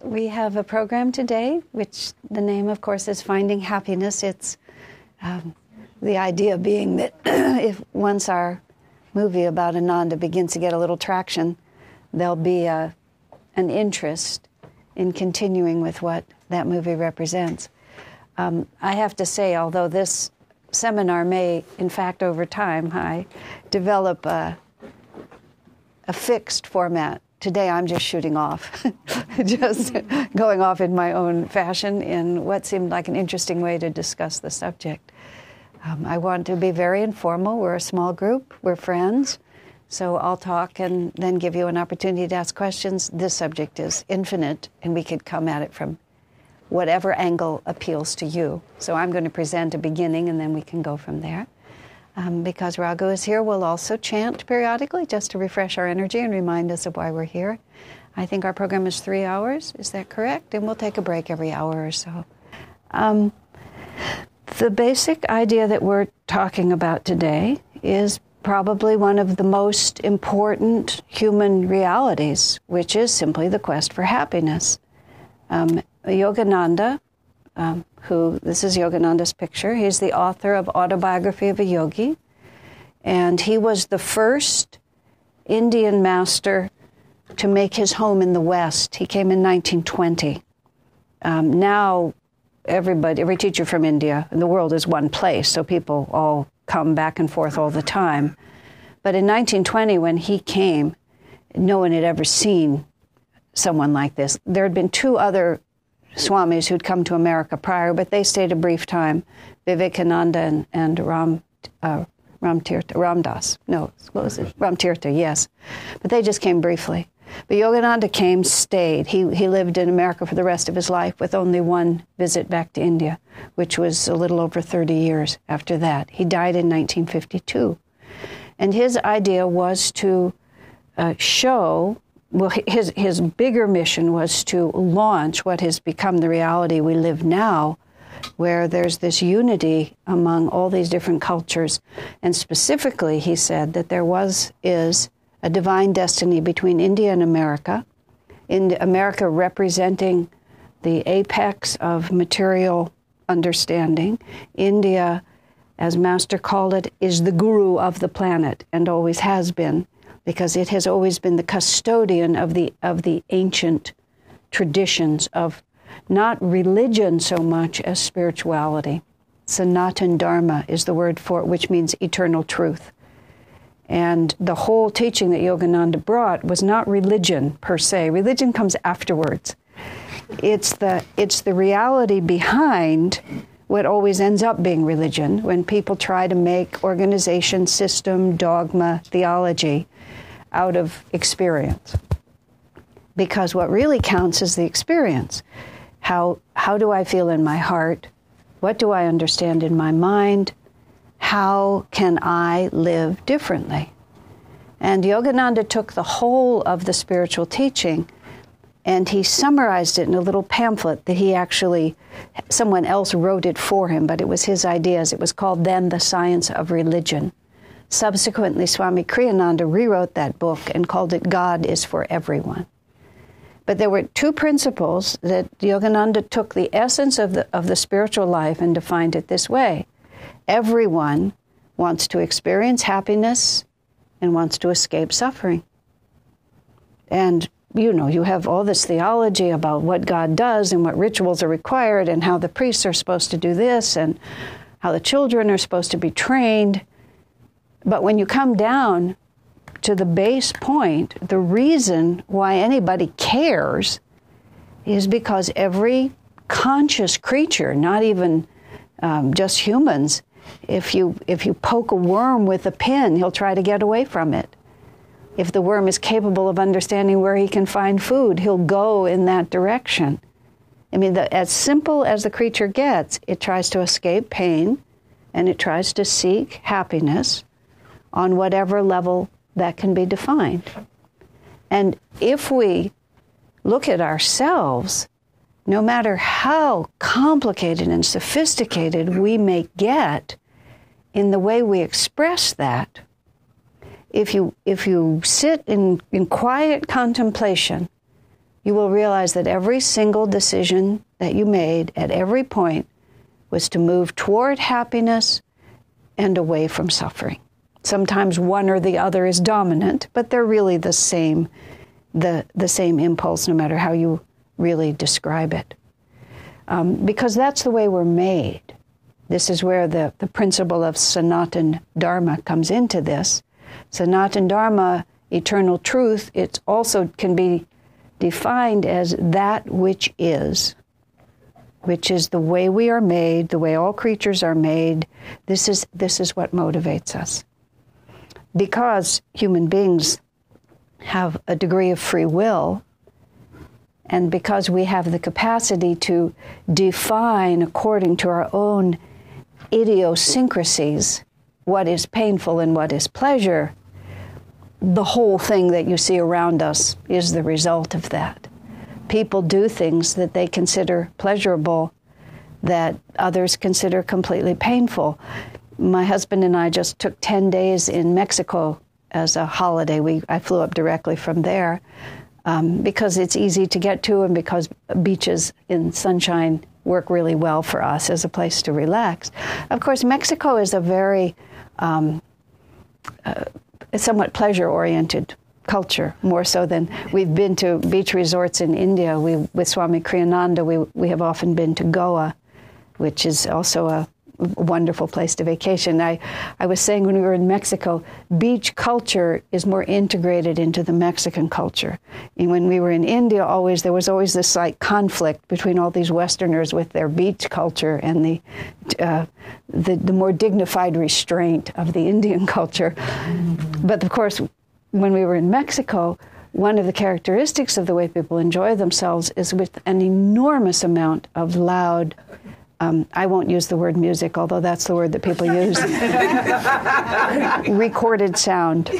We have a program today, which the name, of course, is Finding Happiness. It's the idea being that if once our movie about Ananda begins to get a little traction, there'll be an interest in continuing with what that movie represents. I have to say, although this seminar may, in fact, over time, develop a fixed format. Today I'm just shooting off, just going off in my own fashion in what seemed like an interesting way to discuss the subject. I want to be very informal. We're a small group. We're friends. So I'll talk and then give you an opportunity to ask questions. This subject is infinite, and we could come at it from whatever angle appeals to you. So I'm going to present a beginning, and then we can go from there. Because Raghu is here, we'll also chant periodically just to refresh our energy and remind us of why we're here. I think our program is 3 hours. Is that correct? And we'll take a break every hour or so. The basic idea that we're talking about today is probably one of the most important human realities, which is simply the quest for happiness. Yogananda, this is Yogananda's picture. He's the author of Autobiography of a Yogi, and he was the first Indian master to make his home in the West. He came in 1920. Now, every teacher from India, the world is one place, so people all come back and forth all the time. But in 1920, when he came, no one had ever seen someone like this. There had been 2 other Swamis who'd come to America prior, but they stayed a brief time, Vivekananda and Ramdas. No, what was it? Ramtirtha, yes. But they just came briefly. But Yogananda came, stayed. He lived in America for the rest of his life with only one visit back to India, which was a little over 30 years after that. He died in 1952. And his idea was to show, well, his bigger mission was to launch what has become the reality we live now, where there's this unity among all these different cultures. And specifically, he said that there is a divine destiny between India and America, America representing the apex of material understanding. India, as Master called it, is the guru of the planet and always has been, because it has always been the custodian of the ancient traditions of not religion so much as spirituality. Sanatan Dharma is the word for it, which means eternal truth. And the whole teaching that Yogananda brought was not religion per se. Religion comes afterwards. It's the reality behind what always ends up being religion when people try to make organization, system, dogma, theology out of experience. Because what really counts is the experience. How do I feel in my heart? What do I understand in my mind? How can I live differently? And Yogananda took the whole of the spiritual teaching and he summarized it in a little pamphlet that someone else wrote it for him, but it was his ideas. It was called then The Science of Religion. Subsequently, Swami Kriyananda rewrote that book and called it God is for Everyone. But there were 2 principles that Yogananda took the essence of the spiritual life and defined it this way. Everyone wants to experience happiness and wants to escape suffering. And, you have all this theology about what God does and what rituals are required and how the priests are supposed to do this and how the children are supposed to be trained. But when you come down to the base point, the reason why anybody cares is because every conscious creature, not even just humans, if you poke a worm with a pin, he'll try to get away from it. If the worm is capable of understanding where he can find food, he'll go in that direction. I mean, as simple as the creature gets, it tries to escape pain, and it tries to seek happiness on whatever level that can be defined. And if we look at ourselves, no matter how complicated and sophisticated we may get in the way we express that, if you sit in quiet contemplation, you will realize that every single decision that you made at every point was to move toward happiness and away from suffering. Sometimes one or the other is dominant, but they're really the same impulse, no matter how you really describe it. Because that's the way we're made. This is where the principle of Sanatana Dharma comes into this. Sanatana Dharma, eternal truth, it also can be defined as that which is the way we are made, the way all creatures are made. This is what motivates us. Because human beings have a degree of free will, and because we have the capacity to define according to our own idiosyncrasies what is painful and what is pleasure, the whole thing that you see around us is the result of that. People do things that they consider pleasurable that others consider completely painful. My husband and I just took 10 days in Mexico as a holiday. I flew up directly from there because it's easy to get to and because beaches in sunshine work really well for us as a place to relax. Of course, Mexico is a very somewhat pleasure-oriented culture, more so than we've been to beach resorts in India. With Swami Kriyananda, we have often been to Goa, which is also a wonderful place to vacation. I was saying when we were in Mexico, beach culture is more integrated into the Mexican culture. And when we were in India, there was always this like conflict between all these Westerners with their beach culture and the more dignified restraint of the Indian culture. But of course, when we were in Mexico, one of the characteristics of the way people enjoy themselves is with an enormous amount of loud, I won't use the word music, although that's the word that people use, recorded sound.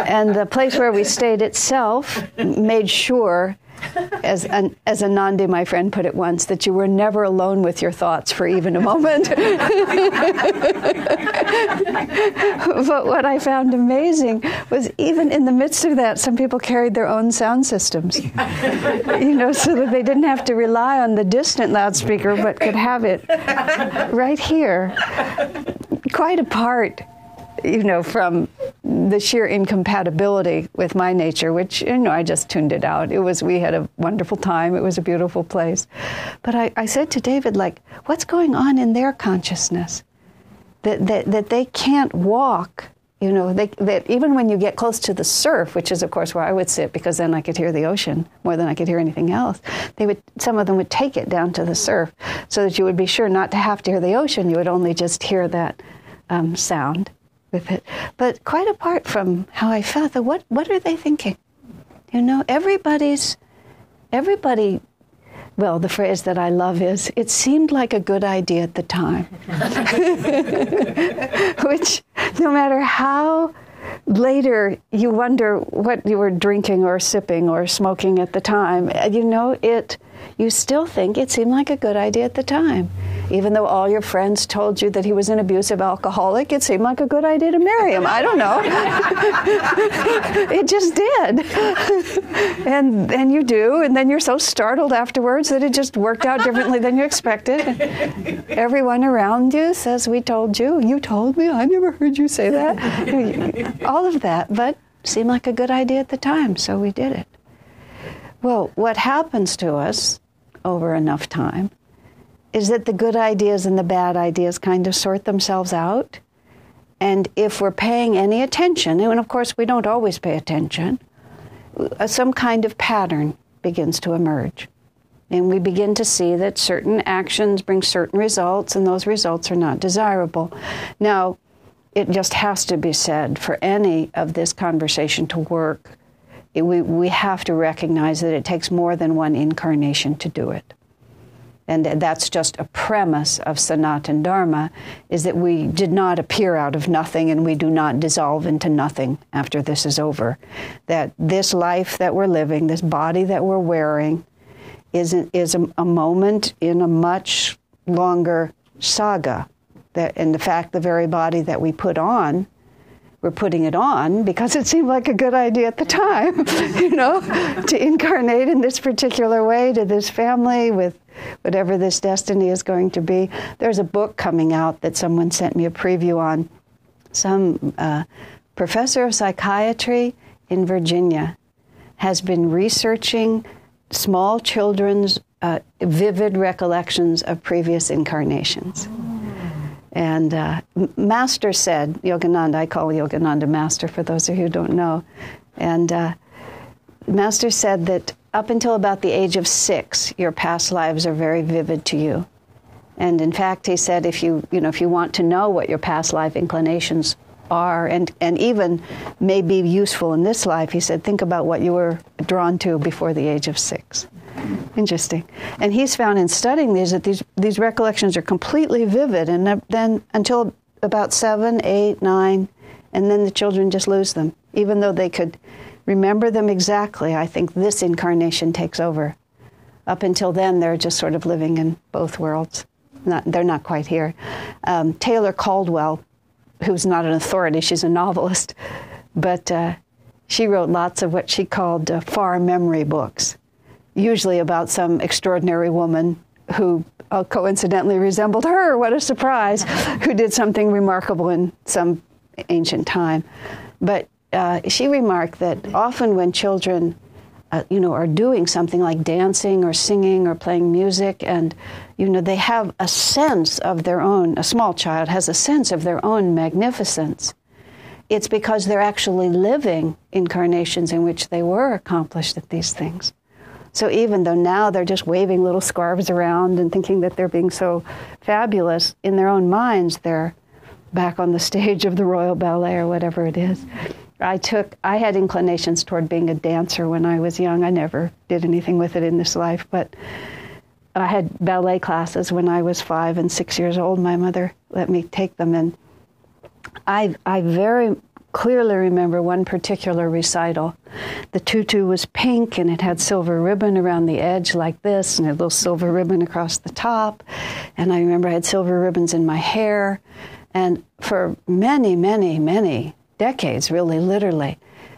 And the place where we stayed itself made sure, as Anandi, my friend, put it once, that you were never alone with your thoughts for even a moment. But what I found amazing was even in the midst of that, some people carried their own sound systems, so that they didn't have to rely on the distant loudspeaker, but could have it right here, quite apart, from the sheer incompatibility with my nature, which, I just tuned it out. We had a wonderful time. It was a beautiful place. But I said to David, what's going on in their consciousness? That they can't walk, that even when you get close to the surf, which is, of course, where I would sit, because then I could hear the ocean more than I could hear anything else, some of them would take it down to the surf so that you would be sure not to have to hear the ocean. You would only just hear that sound with it. But quite apart from how I felt, what are they thinking? Everybody, well, the phrase that I love is, it seemed like a good idea at the time. Which, no matter how later you wonder what you were drinking or sipping or smoking at the time, you still think it seemed like a good idea at the time. Even though all your friends told you that he was an abusive alcoholic, it seemed like a good idea to marry him. I don't know. It just did. And you do, and then you're so startled afterwards that it just worked out differently than you expected. Everyone around you says, we told you. You told me. I never heard you say that. All of that, but seemed like a good idea at the time, so we did it. Well, what happens to us over enough time is that the good ideas and the bad ideas kind of sort themselves out. And if we're paying any attention, and of course we don't always pay attention, some kind of pattern begins to emerge. And we begin to see that certain actions bring certain results, and those results are not desirable. Now, it just has to be said, for any of this conversation to work, we have to recognize that it takes more than one incarnation to do it. And that's just a premise of Sanatana Dharma, is that we did not appear out of nothing and we do not dissolve into nothing after this is over. That this life that we're living, this body that we're wearing, is a moment in a much longer saga. That, in fact, the very body that we put on were putting it on because it seemed like a good idea at the time, to incarnate in this particular way to this family with whatever this destiny is going to be. There's a book coming out that someone sent me a preview on. Some professor of psychiatry in Virginia has been researching small children's vivid recollections of previous incarnations. And Master said, Yogananda, I call Yogananda Master for those of you who don't know, and Master said that up until about the age of 6, your past lives are very vivid to you. And in fact, he said, if you want to know what your past life inclinations are, and even may be useful in this life, he said, think about what you were drawn to before the age of 6. Interesting. And he's found in studying these that these recollections are completely vivid, and then until about 7, 8, 9, and then the children just lose them. Even though they could remember them exactly, I think this incarnation takes over. Up until then, they're just sort of living in both worlds. They're not quite here. Taylor Caldwell, who's not an authority, she's a novelist, but she wrote lots of what she called far memory books, usually about some extraordinary woman who coincidentally resembled her, what a surprise, who did something remarkable in some ancient time. But she remarked that often when children are doing something like dancing or singing or playing music, and they have a sense of their own, a small child has a sense of their own magnificence. It's because they're actually living incarnations in which they were accomplished at these things. So even though now they're just waving little scarves around and thinking that they're being so fabulous, in their own minds they're back on the stage of the Royal Ballet or whatever it is. I had inclinations toward being a dancer when I was young. I never did anything with it in this life, but I had ballet classes when I was 5 and 6 years old. My mother let me take them, and I very clearly remember one particular recital. The tutu was pink, and it had silver ribbon around the edge like this, and a little silver ribbon across the top. And I remember I had silver ribbons in my hair. And for many, many, many decades, really, literally,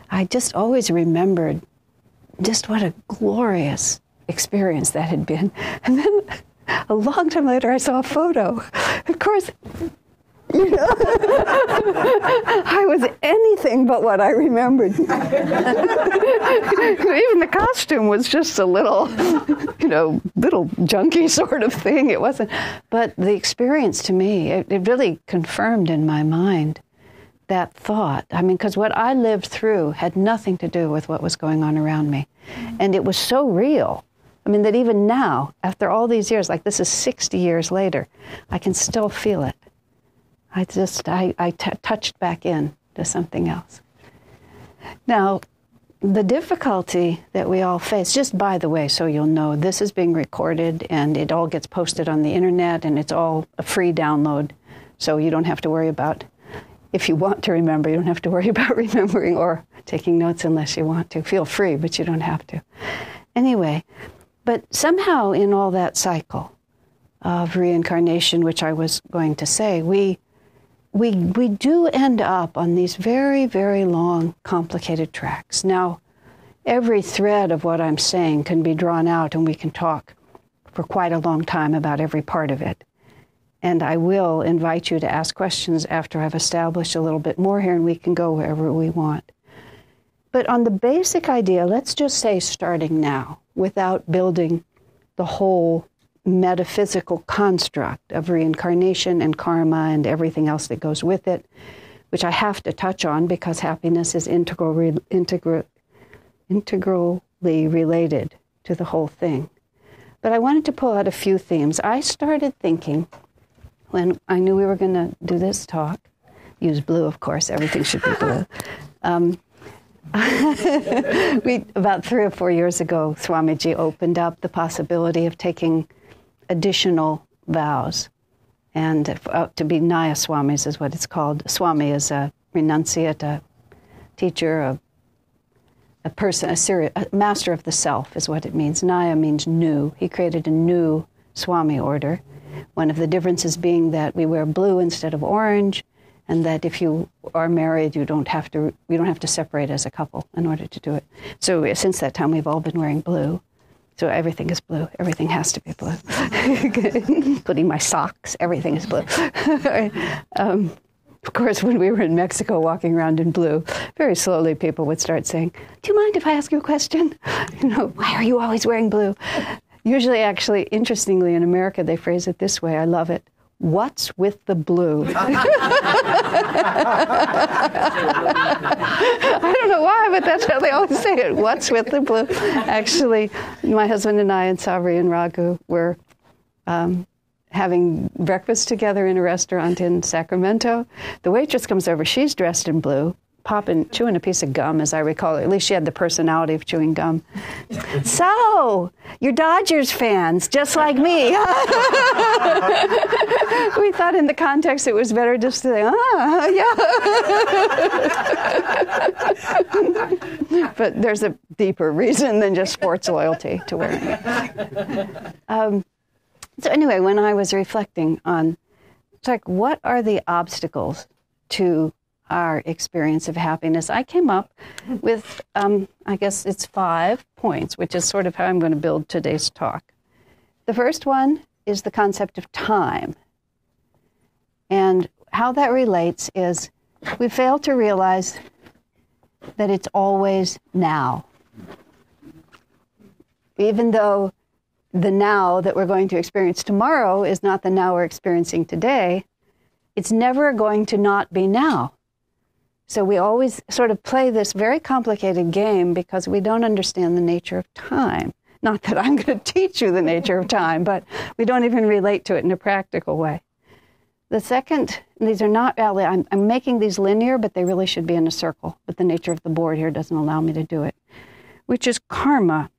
I just always remembered just what a glorious experience that had been. And then a long time later, I saw a photo. Of course, I was anything but what I remembered. Even the costume was just a little, little junky sort of thing. It wasn't. But the experience to me, it really confirmed in my mind that thought. I mean, because what I lived through had nothing to do with what was going on around me. And it was so real. I mean, that even now, after all these years, like this is 60 years later, I can still feel it. I touched back in to something else. Now, the difficulty that we all face, just by the way, so you'll know, this is being recorded and it all gets posted on the internet and it's all a free download, so you don't have to worry about, if you want to remember, you don't have to worry about remembering or taking notes unless you want to. Feel free, but you don't have to. Anyway, but somehow in all that cycle of reincarnation, which I was going to say, we do end up on these very, very long, complicated tracks. Now, every thread of what I'm saying can be drawn out, and we can talk for quite a long time about every part of it. And I will invite you to ask questions after I've established a little bit more here, and we can go wherever we want. But on the basic idea, let's just say starting now, without building the whole metaphysical construct of reincarnation and karma and everything else that goes with it, which I have to touch on because happiness is integrally related to the whole thing. But I wanted to pull out a few themes. I started thinking, when I knew we were going to do this talk, use blue, of course, everything should be blue. About 3 or 4 years ago, Swamiji opened up the possibility of taking additional vows, and to be Nayaswamis is what it's called. Swami is a renunciate, a teacher, a person, a master of the self is what it means. Naya means new. He created a new Swami order. One of the differences being that we wear blue instead of orange, and that if you are married, you don't have to separate as a couple in order to do it. So since that time, we've all been wearing blue. So everything is blue. Everything has to be blue. Including my socks, everything is blue. Of course, when we were in Mexico walking around in blue, very slowly people would start saying, "Do you mind if I ask you a question? Why are you always wearing blue?" Usually, actually, interestingly, in America, they phrase it this way. I love it. What's with the blue? I don't know why, but that's how they always say it. What's with the blue? Actually, my husband and I and Savri and Raghu were having breakfast together in a restaurant in Sacramento. The waitress comes over. She's dressed in blue, chewing a piece of gum, as I recall. At least she had the personality of chewing gum. "So, you're Dodgers fans, just like me." We thought in the context it was better just to say, yeah. But there's a deeper reason than just sports loyalty to wearing it. So anyway, when I was reflecting on, it's like, what are the obstacles to our experience of happiness? I came up with, I guess it's 5 points, which is sort of how I'm going to build today's talk. The first one is the concept of time. And how that relates is we fail to realize that it's always now. Even though the now that we're going to experience tomorrow is not the now we're experiencing today, it's never going to not be now. So we always sort of play this very complicated game because we don't understand the nature of time. Not that I'm going to teach you the nature of time, but we don't even relate to it in a practical way. The second, these are not really, I'm making these linear, but they really should be in a circle. But the nature of the board here doesn't allow me to do it, which is karma,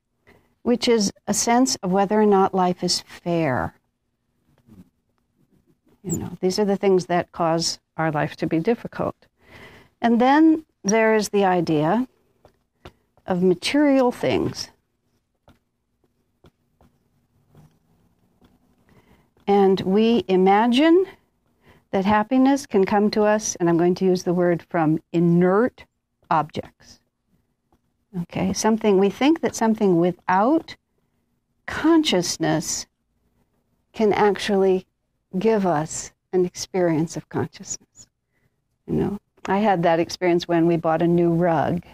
which is a sense of whether or not life is fair. These are the things that cause our life to be difficult. And then there is the idea of material things. And we imagine that happiness can come to us, and I'm going to use the word, from inert objects. Okay, we think that something without consciousness can actually give us an experience of consciousness. I had that experience when we bought a new rug.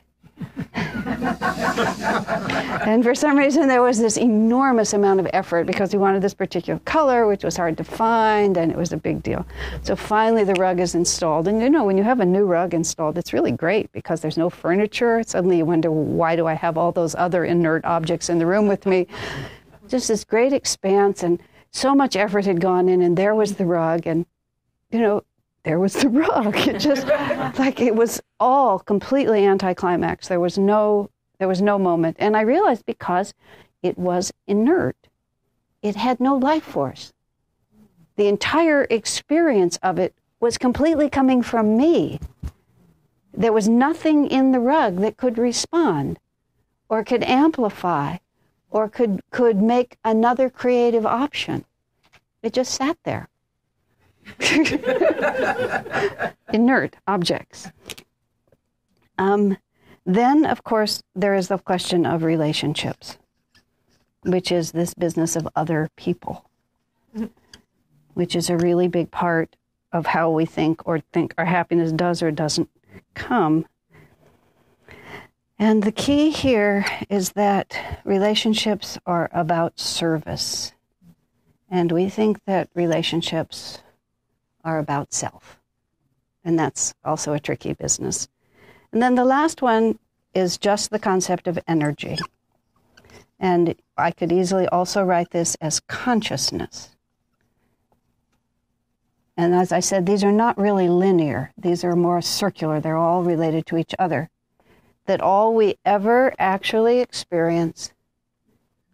And for some reason there was this enormous amount of effort because we wanted this particular color, which was hard to find, and it was a big deal. So finally the rug is installed. And when you have a new rug installed, it's really great because there's no furniture. Suddenly you wonder, why do I have all those other inert objects in the room with me? Just this great expanse, and so much effort had gone in, and there was the rug, and there was the rug. It just, it was all completely anticlimax. There was no moment. And I realized because it was inert. It had no life force. The entire experience of it was completely coming from me. There was nothing in the rug that could respond or could amplify or could make another creative option. It just sat there. Inert objects. Then, of course, there is the question of relationships, which is this business of other people, which is a really big part of how we think our happiness does or doesn't come. And the key here is that relationships are about service. And we think that relationships are about self. And that's also a tricky business. And then the last one is just the concept of energy. And I could easily also write this as consciousness. And as I said, these are not really linear. These are more circular. They're all related to each other. That all we ever actually experience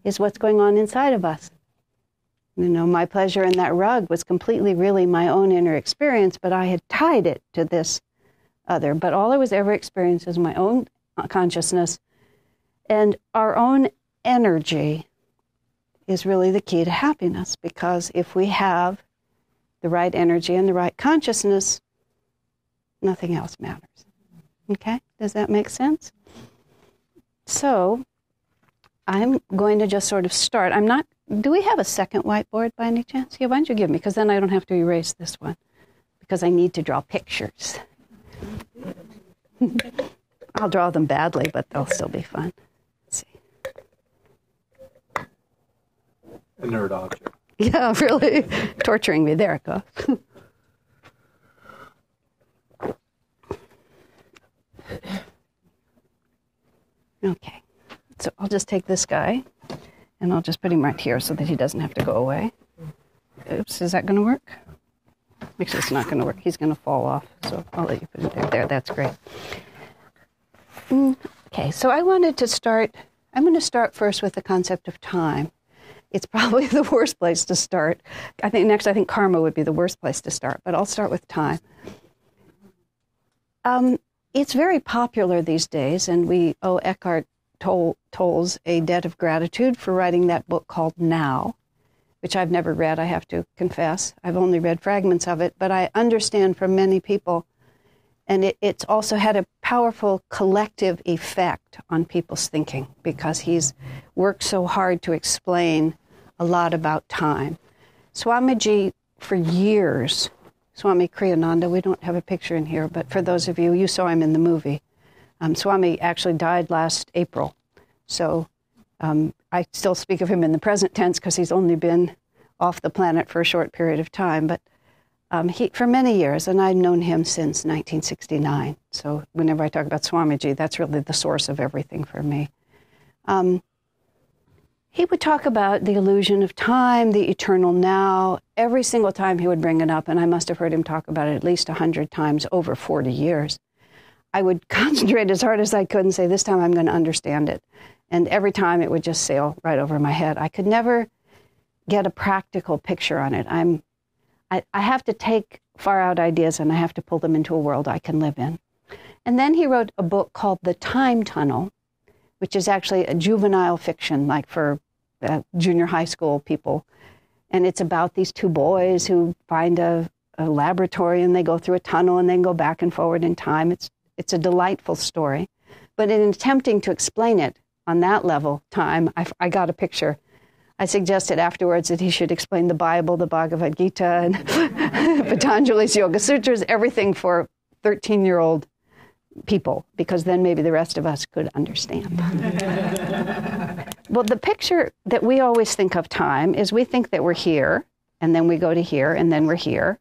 is what's going on inside of us. My pleasure in that rug was completely really my own inner experience, but I had tied it to this other. But all I was ever experiencing is my own consciousness, and our own energy is really the key to happiness, because if we have the right energy and the right consciousness, Nothing else matters. Okay? Does that make sense? So I'm going to just sort of start. Do we have a second whiteboard by any chance? Yeah, why don't you give me, because then I don't have to erase this one, because I need to draw pictures. I'll draw them badly, but they'll still be fun. Let's see. A nerd object. Yeah, really. Torturing me. There it goes. Okay. So I'll just take this guy, and I'll just put him right here so that he doesn't have to go away. Oops, is that going to work? Actually, it's not going to work. He's going to fall off, so I'll let you put it there. There, that's great. Okay, so I'm going to start first with the concept of time. It's probably the worst place to start. I think karma would be the worst place to start, but I'll start with time. It's very popular these days, and we owe Eckhart Tolle's a debt of gratitude for writing that book called Now, which I've never read, I have to confess. I've only read fragments of it, but I understand from many people, and it's also had a powerful collective effect on people's thinking, because he's worked so hard to explain a lot about time. Swamiji, for years, Swami Kriyananda, we don't have a picture in here, but for those of you saw him in the movie. Swami actually died last April, so I still speak of him in the present tense because he's only been off the planet for a short period of time, but he, for many years, and I've known him since 1969, so whenever I talk about Swamiji, that's really the source of everything for me. He would talk about the illusion of time, the eternal now. Every single time he would bring it up, and I must have heard him talk about it at least 100 times over 40 years. I would concentrate as hard as I could and say, this time I'm going to understand it. And every time it would just sail right over my head. I could never get a practical picture on it. I have to take far out ideas and I have to pull them into a world I can live in. And then he wrote a book called The Time Tunnel, which is actually a juvenile fiction, like for junior high school people. And it's about these two boys who find a laboratory and they go through a tunnel and then go back and forward in time. It's a delightful story. But in attempting to explain it on that level, time, I got a picture. I suggested afterwards that he should explain the Bible, the Bhagavad Gita, and Patanjali's Yoga Sutras, everything for 13-year-old people, because then maybe the rest of us could understand. Well, the picture that we always think of time is we think that we're here, and then we go to here, and then we're here,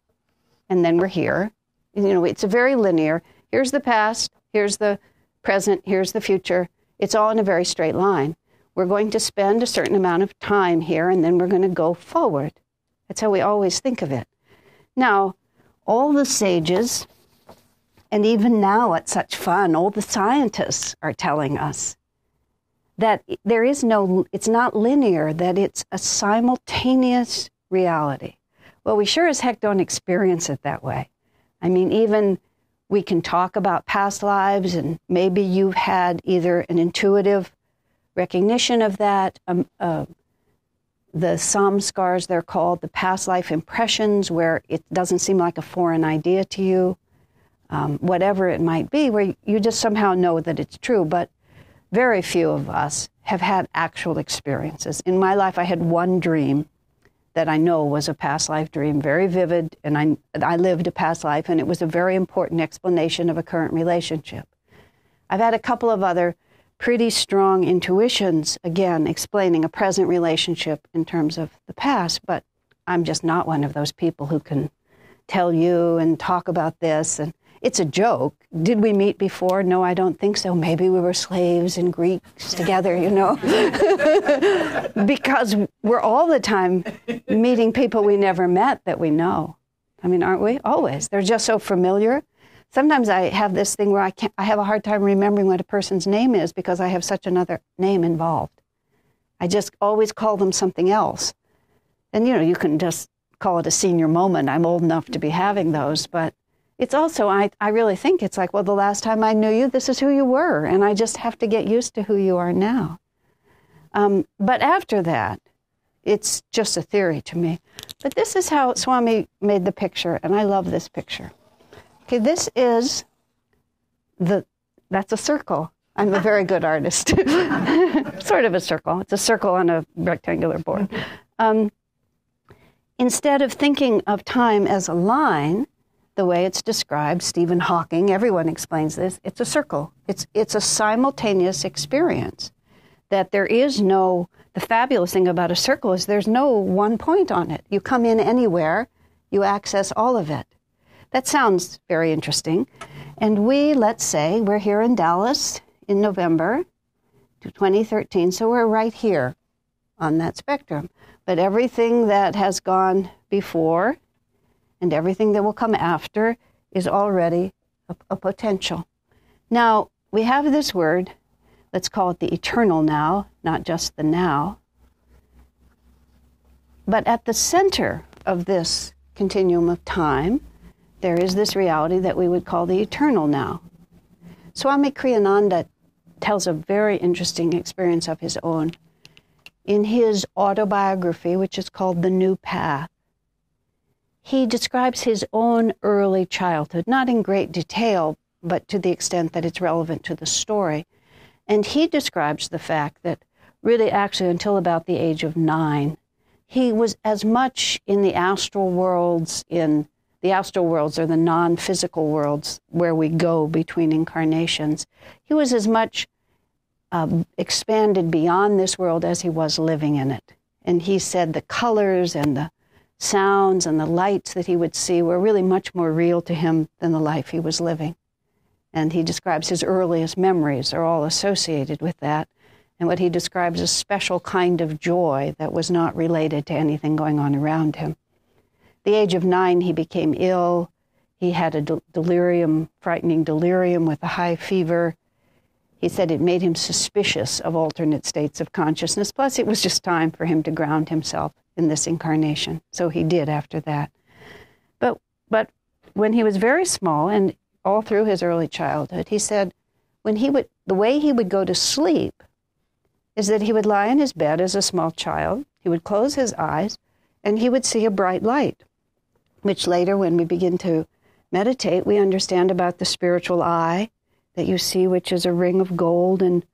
and then we're here. You know, it's a very linear. Here's the past, here's the present, here's the future. It's all in a very straight line. We're going to spend a certain amount of time here, and then we're going to go forward. That's how we always think of it. Now, all the sages, and even now it's such fun, all the scientists are telling us that it's not linear, that it's a simultaneous reality. Well, we sure as heck don't experience it that way. I mean, even we can talk about past lives, and maybe you've had either an intuitive recognition of that, the samskars, they're called, the past life impressions, where it doesn't seem like a foreign idea to you, whatever it might be, where you just somehow know that it's true. But very few of us have had actual experiences. In my life, I had one dream that I know was a past life dream, very vivid, and I lived a past life, and it was a very important explanation of a current relationship. I've had a couple of other pretty strong intuitions, again, explaining a present relationship in terms of the past, but I'm just not one of those people who can tell you and talk about this, and it's a joke. Did we meet before? No, I don't think so. Maybe we were slaves and Greeks together, you know, because we're all the time meeting people we never met that we know. I mean, aren't we? Always. They're just so familiar. Sometimes I have this thing where I have a hard time remembering what a person's name is because I have such another name involved. I just always call them something else. And, you know, you can just call it a senior moment. I'm old enough to be having those, but it's also, I really think it's like, well, the last time I knew you, this is who you were, and I just have to get used to who you are now. But after that, it's just a theory to me. But this is how Swami made the picture, and I love this picture. Okay, this is that's a circle. I'm a very good artist. Sort of a circle. It's a circle on a rectangular board. Instead of thinking of time as a line, the way it's described, Stephen Hawking, everyone explains this, it's a circle. It's a simultaneous experience. That there is no, the fabulous thing about a circle is there's no one point on it. You come in anywhere, you access all of it. That sounds very interesting. And let's say, we're here in Dallas in November 2013, so we're right here on that spectrum. But everything that has gone before and everything that will come after is already a potential. Now, we have this word, let's call it the eternal now, not just the now. But at the center of this continuum of time, there is this reality that we would call the eternal now. Swami Kriyananda tells a very interesting experience of his own. In his autobiography, which is called The New Path, he describes his own early childhood, not in great detail, but to the extent that it's relevant to the story. And he describes the fact that really actually until about the age of 9, he was as much in the astral worlds, the astral worlds are the non-physical worlds where we go between incarnations. He was as much expanded beyond this world as he was living in it. And he said the colors and the sounds and the lights that he would see were really much more real to him than the life he was living. And he describes his earliest memories are all associated with that. And what he describes as a special kind of joy that was not related to anything going on around him. At the age of 9, he became ill. He had a delirium, frightening delirium with a high fever. He said it made him suspicious of alternate states of consciousness. Plus, it was just time for him to ground himself in this incarnation. So he did after that. But when he was very small, and all through his early childhood, he said the way he would go to sleep is that he would lie in his bed as a small child. He would close his eyes, and he would see a bright light, which later, when we begin to meditate, we understand about the spiritual eye that you see, which is a ring of gold and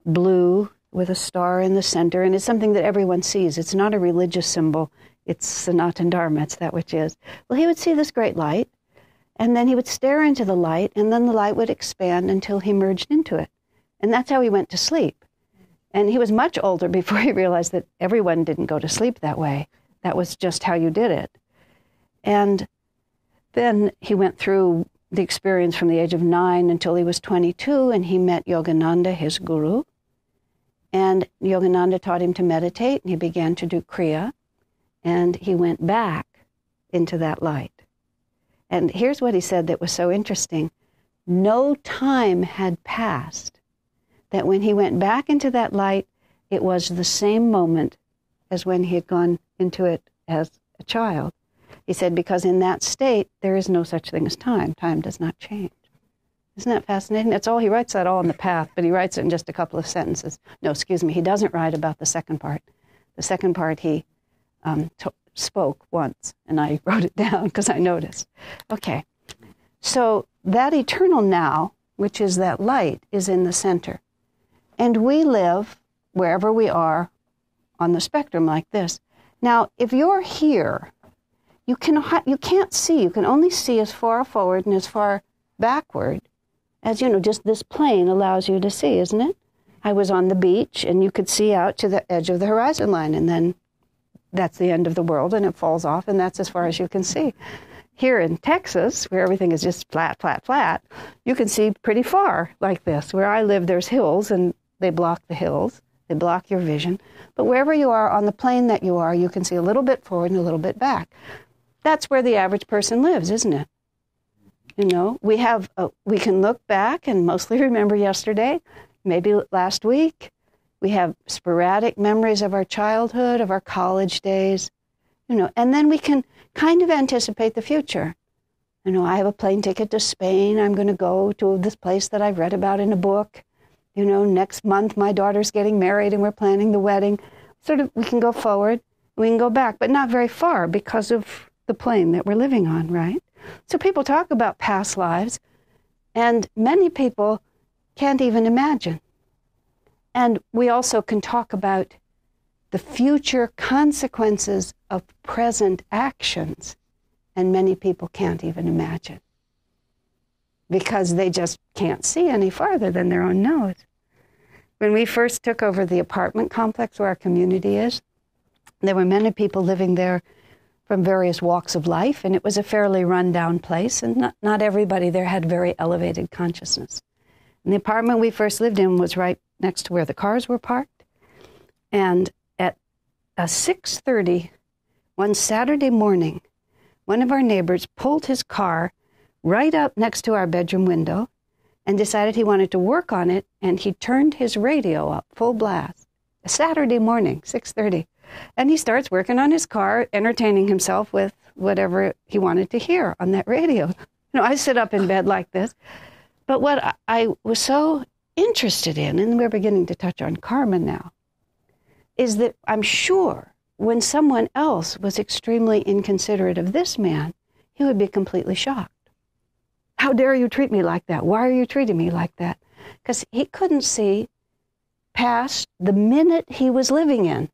blue with a star in the center, and it's something that everyone sees. It's not a religious symbol. It's Sanatana Dharma. It's that which is. Well, he would see this great light, and then he would stare into the light, and then the light would expand until he merged into it. And that's how he went to sleep. And he was much older before he realized that everyone didn't go to sleep that way. That was just how you did it. And then he went through the experience from the age of 9 until he was 22, and he met Yogananda, his guru. And Yogananda taught him to meditate, and he began to do Kriya, and he went back into that light. And here's what he said that was so interesting. No time had passed that when he went back into that light, it was the same moment as when he had gone into it as a child. He said, because in that state, there is no such thing as time. Time does not change. Isn't that fascinating? That's all. He writes that all in the path, but he writes it in just a couple of sentences. No, excuse me, he doesn't write about the second part. The second part he spoke once, and I wrote it down because I noticed. Okay, so that eternal now, which is that light, is in the center. And we live wherever we are on the spectrum like this. Now, if you're here, you can't see. You can only see as far forward and as far backward as, just this plane allows you to see, isn't it? I was on the beach, and you could see out to the edge of the horizon line, and then that's the end of the world, and it falls off, and that's as far as you can see. Here in Texas, where everything is just flat, flat, flat, you can see pretty far like this. Where I live, there's hills, and they block the hills. They block your vision. But wherever you are, on the plane that you are, you can see a little bit forward and a little bit back. That's where the average person lives, isn't it? We can look back and mostly remember yesterday, maybe last week. We have sporadic memories of our childhood, of our college days, and then we can kind of anticipate the future. I have a plane ticket to Spain. I'm going to go to this place that I've read about in a book. Next month my daughter's getting married and we're planning the wedding. We can go forward, we can go back, but not very far because of the plane that we're living on, right? So people talk about past lives, and many people can't even imagine. And we also can talk about the future consequences of present actions, and many people can't even imagine because they just can't see any farther than their own nose. When we first took over the apartment complex where our community is, there were many people living there from various walks of life, and it was a fairly run-down place, and not everybody there had very elevated consciousness. And the apartment we first lived in was right next to where the cars were parked. And at 6:30 one Saturday morning, one of our neighbors pulled his car right up next to our bedroom window and decided he wanted to work on it, and he turned his radio up full blast. A Saturday morning, 6:30. And he starts working on his car, entertaining himself with whatever he wanted to hear on that radio. I sit up in bed like this. But what I was so interested in, and we're beginning to touch on karma now, is that I'm sure when someone else was extremely inconsiderate of this man, he would be completely shocked. How dare you treat me like that? Why are you treating me like that? Because he couldn't see past the minute he was living in.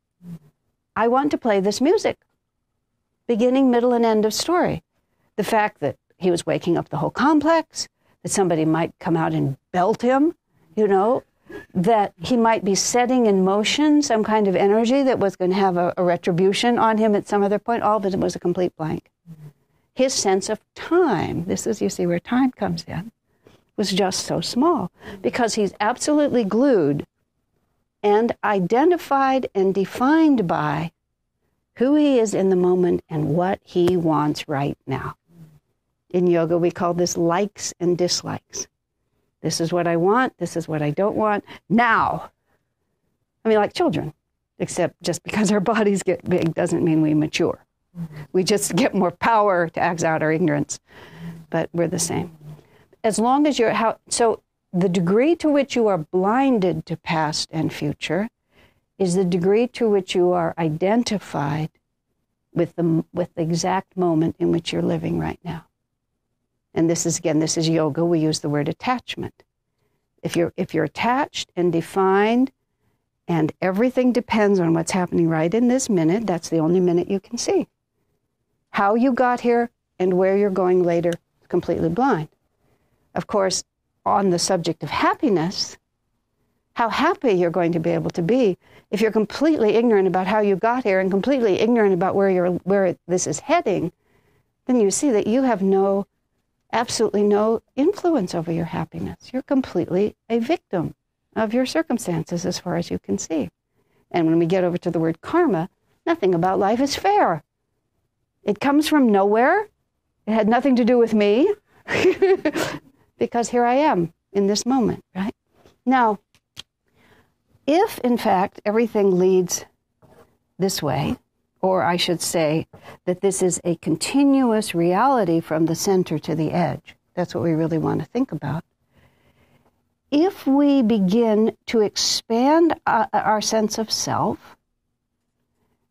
I want to play this music. Beginning, middle, and end of story. The fact that he was waking up the whole complex, that somebody might come out and belt him, that he might be setting in motion some kind of energy that was going to have a retribution on him at some other point. All of it was a complete blank. His sense of time, this is, you see, where time comes in, was just so small because he's absolutely glued and identified and defined by who he is in the moment and what he wants right now. In yoga, we call this likes and dislikes. This is what I want. This is what I don't want. Now. I mean, like children, except just because our bodies get big doesn't mean we mature. We just get more power to act out our ignorance, but we're the same. As long as so the degree to which you are blinded to past and future is the degree to which you are identified with the exact moment in which you're living right now. And this is yoga. We use the word attachment. If you're attached and defined, and everything depends on what's happening right in this minute, that's the only minute you can see. How you got here and where you're going later, completely blind. Of course, on the subject of happiness, how happy you're going to be able to be if you're completely ignorant about how you got here and completely ignorant about where this is heading, then you see that you have absolutely no influence over your happiness. You're completely a victim of your circumstances as far as you can see. And when we get over to the word karma, nothing about life is fair. It comes from nowhere. It had nothing to do with me because here I am in this moment, right? Now, if in fact everything leads this way, or I should say that this is a continuous reality from the center to the edge, that's what we really want to think about. If we begin to expand our sense of self,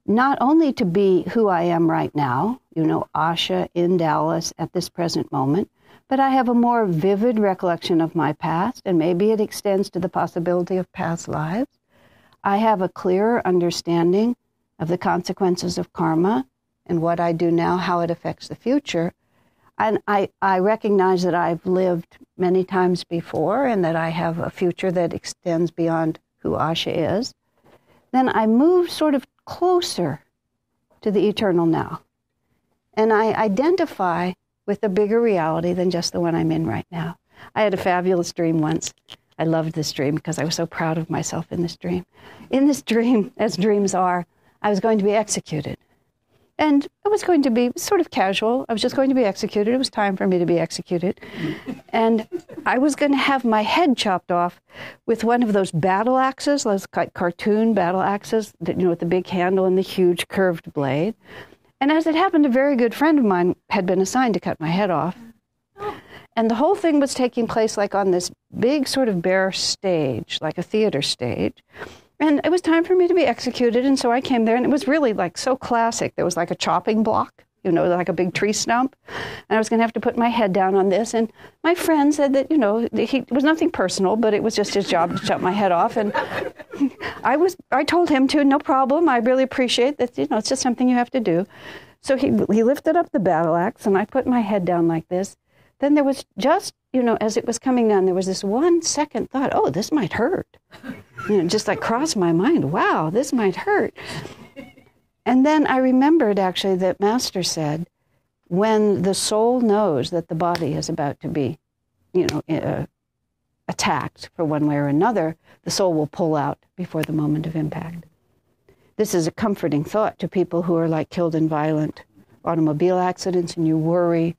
not only to be who I am right now, Asha in Dallas at this present moment, but I have a more vivid recollection of my past, and maybe it extends to the possibility of past lives. I have a clearer understanding of the consequences of karma and what I do now, how it affects the future. And I recognize that I've lived many times before and that I have a future that extends beyond who Asha is. Then I move sort of closer to the eternal now. And I identify with a bigger reality than just the one I'm in right now. I had a fabulous dream once. I loved this dream because I was so proud of myself in this dream. In this dream, as dreams are, I was going to be executed. And it was going to be sort of casual. I was just going to be executed. It was time for me to be executed. And I was going to have my head chopped off with one of those battle axes, those cartoon battle axes, that, with the big handle and the huge curved blade. And as it happened, a very good friend of mine had been assigned to cut my head off. And the whole thing was taking place like on this big sort of bare stage, like a theater stage. And it was time for me to be executed, and so I came there, and it was really like so classic. There was like a chopping block, like a big tree stump. And I was going to have to put my head down on this. And my friend said that, it was nothing personal, but it was just his job to chop my head off. And I told him to, no problem. I really appreciate that, it's just something you have to do. So he lifted up the battle axe, and I put my head down like this. Then there was just, as it was coming down, there was this 1 second thought, oh, this might hurt. Just like crossed my mind, wow, this might hurt. And then I remembered actually that Master said, when the soul knows that the body is about to be, attacked for one way or another, the soul will pull out before the moment of impact. This is a comforting thought to people who are like killed in violent automobile accidents, and you worry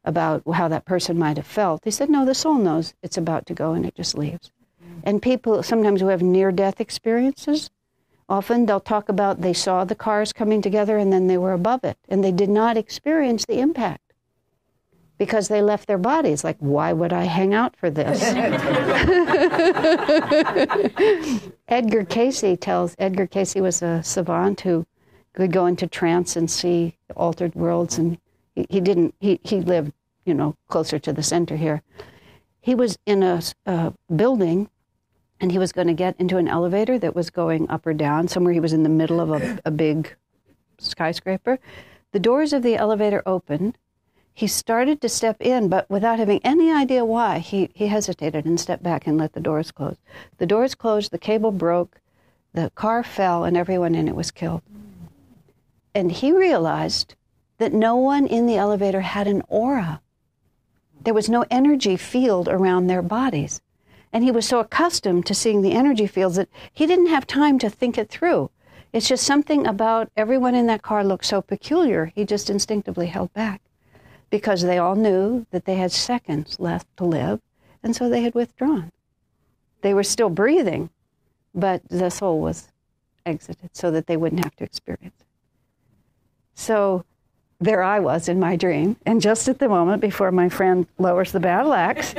about how that person might have felt. He said, no, the soul knows it's about to go, and it just leaves. And people sometimes who have near-death experiences, often they'll talk about they saw the cars coming together and then they were above it, and they did not experience the impact because they left their bodies. Like, why would I hang out for this? Edgar Cayce was a savant who could go into trance and see altered worlds, and he lived, closer to the center here. He was in a building, and he was going to get into an elevator that was going up or down. Somewhere he was in the middle of a big skyscraper. The doors of the elevator opened. He started to step in, but without having any idea why, he hesitated and stepped back and let the doors close. The doors closed, the cable broke, the car fell, and everyone in it was killed. And he realized that no one in the elevator had an aura. There was no energy field around their bodies. And he was so accustomed to seeing the energy fields that he didn't have time to think it through. It's just something about everyone in that car looked so peculiar, he just instinctively held back because they all knew that they had seconds left to live, and so they had withdrawn. They were still breathing, but the soul was exited so that they wouldn't have to experience it. So there I was in my dream, and just at the moment before my friend lowers the battle axe,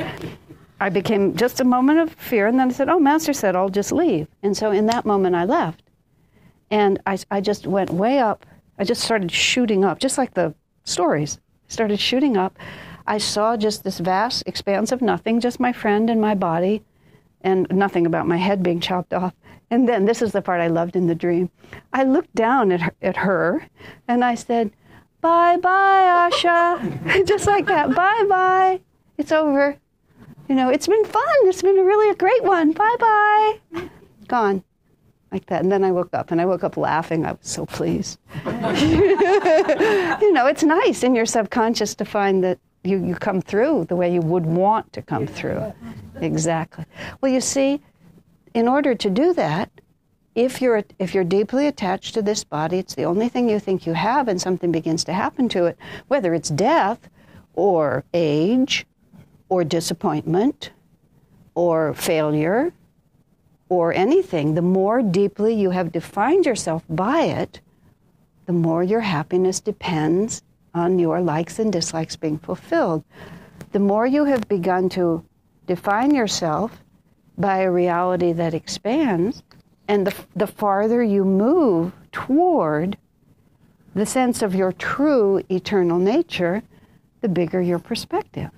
I became just a moment of fear, and then I said, oh, Master said I'll just leave. And so in that moment I left. And I just went way up. I just started shooting up, just like the stories. Started shooting up. I saw just this vast expanse of nothing, just my friend and my body, and nothing about my head being chopped off. And then, this is the part I loved in the dream, I looked down at her, and I said, bye-bye, Asha. Just like that, bye-bye. It's over. It's been fun. It's been really a great one. Bye-bye. Gone. Like that. And then I woke up, and I woke up laughing. I was so pleased. It's nice in your subconscious to find that you come through the way you would want to come through. Exactly. Well, you see, in order to do that, if you're deeply attached to this body, it's the only thing you think you have, and something begins to happen to it, whether it's death or age or disappointment or failure or anything, the more deeply you have defined yourself by it, the more your happiness depends on your likes and dislikes being fulfilled. The more you have begun to define yourself by a reality that expands, and the farther you move toward the sense of your true eternal nature, the bigger your perspective.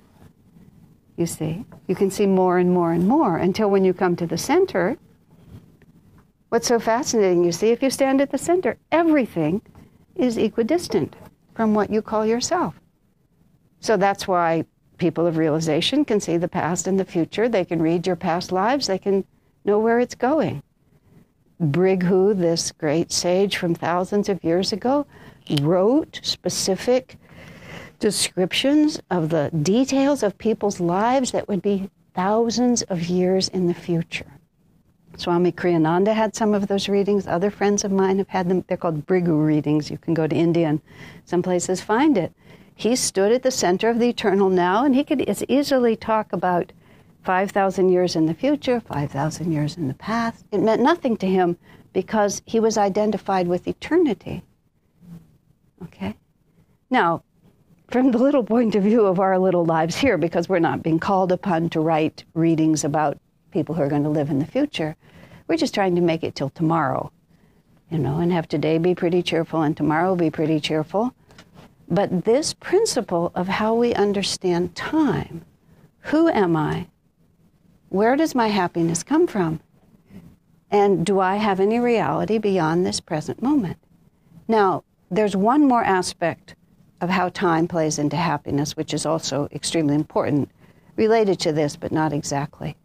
You see, you can see more and more and more until when you come to the center. What's so fascinating, you see, if you stand at the center, everything is equidistant from what you call yourself. So that's why people of realization can see the past and the future. They can read your past lives. They can know where it's going. Brighu, this great sage from thousands of years ago, wrote specific descriptions of the details of people's lives that would be thousands of years in the future. Swami Kriyananda had some of those readings. Other friends of mine have had them. They're called Brighu readings. You can go to India and some places find it. He stood at the center of the eternal now, and he could as easily talk about 5,000 years in the future, 5,000 years in the past. It meant nothing to him because he was identified with eternity. Okay? Now, from the little point of view of our little lives here, because we're not being called upon to write readings about people who are going to live in the future, we're just trying to make it till tomorrow, and have today be pretty cheerful and tomorrow be pretty cheerful. But this principle of how we understand time, who am I? Where does my happiness come from? And do I have any reality beyond this present moment? Now, there's one more aspect of how time plays into happiness, which is also extremely important, related to this, but not exactly.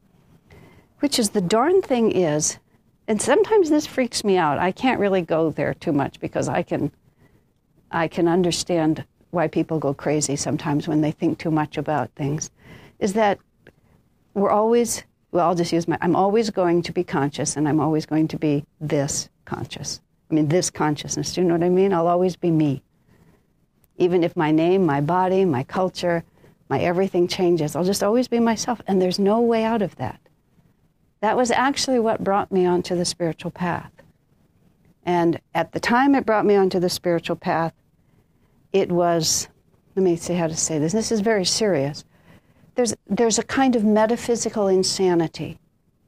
Which is, the darn thing is, and sometimes this freaks me out. I can't really go there too much because I can understand why people go crazy sometimes when they think too much about things, is that we're always, well, I'll just use I'm always going to be conscious, and I'm always going to be this conscious. I mean, this consciousness, do you know what I mean? I'll always be me. Even if my name, my body, my culture, my everything changes, I'll just always be myself, and there's no way out of that. That was actually what brought me onto the spiritual path. And at the time it brought me onto the spiritual path, it was, let me see how to say this. This is very serious. There's a kind of metaphysical insanity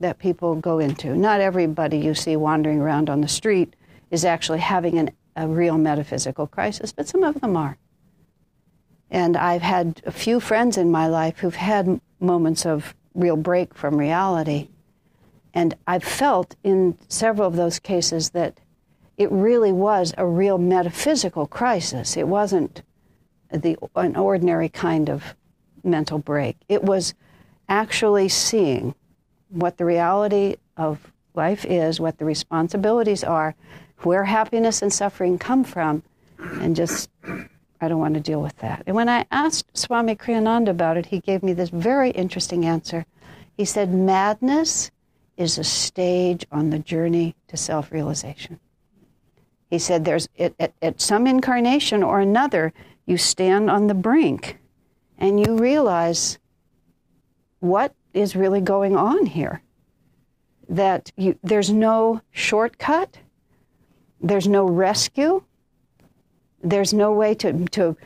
that people go into. Not everybody you see wandering around on the street is actually having a real metaphysical crisis, but some of them are. And I've had a few friends in my life who've had moments of real break from reality. And I've felt in several of those cases that it really was a real metaphysical crisis. It wasn't an ordinary kind of mental break. It was actually seeing what the reality of life is, what the responsibilities are, where happiness and suffering come from, and just, I don't want to deal with that. And when I asked Swami Kriyananda about it, he gave me this very interesting answer. He said, madness is a stage on the journey to self-realization. He said there's, at some incarnation or another, you stand on the brink and you realize what is really going on here. That there's no shortcut, there's no rescue, there's no way to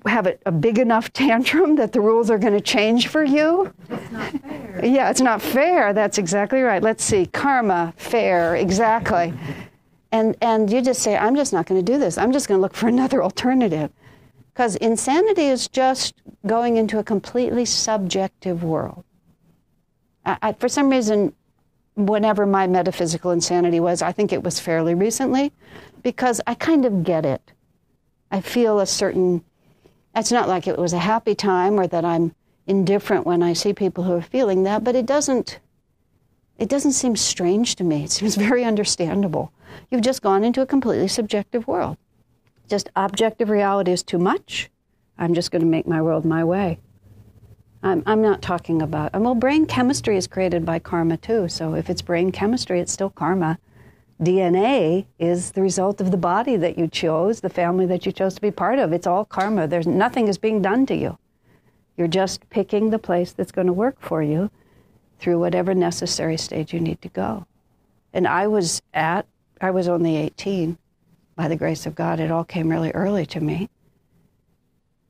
have a big enough tantrum that the rules are going to change for you. It's not fair. Yeah, it's not fair. That's exactly right. Let's see. Karma, fair, exactly. And you just say, I'm just not going to do this. I'm just going to look for another alternative. Because insanity is just going into a completely subjective world. For some reason, whenever my metaphysical insanity was, I think it was fairly recently, because I kind of get it. I feel a certain, it's not like it was a happy time or that I'm indifferent when I see people who are feeling that, but it doesn't seem strange to me. It seems very understandable. You've just gone into a completely subjective world. Just objective reality is too much. I'm just going to make my world my way. I'm not talking about, well, brain chemistry is created by karma too, so if it's brain chemistry, it's still karma. DNA is the result of the body that you chose, the family that you chose to be part of. It's all karma. Nothing is being done to you. You're just picking the place that's going to work for you through whatever necessary stage you need to go. And I was only 18. By the grace of God, it all came really early to me.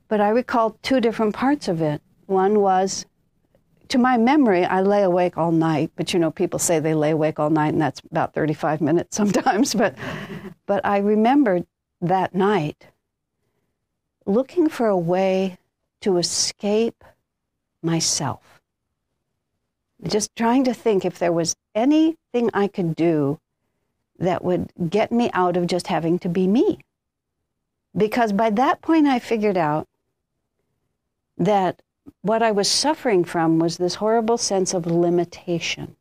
But I recall two different parts of it. One was, to my memory, I lay awake all night. But you know, people say they lay awake all night, and that's about 35 minutes sometimes. But I remembered that night looking for a way to escape myself. Just trying to think if there was anything I could do that would get me out of just having to be me. Because by that point I figured out that what I was suffering from was this horrible sense of limitation.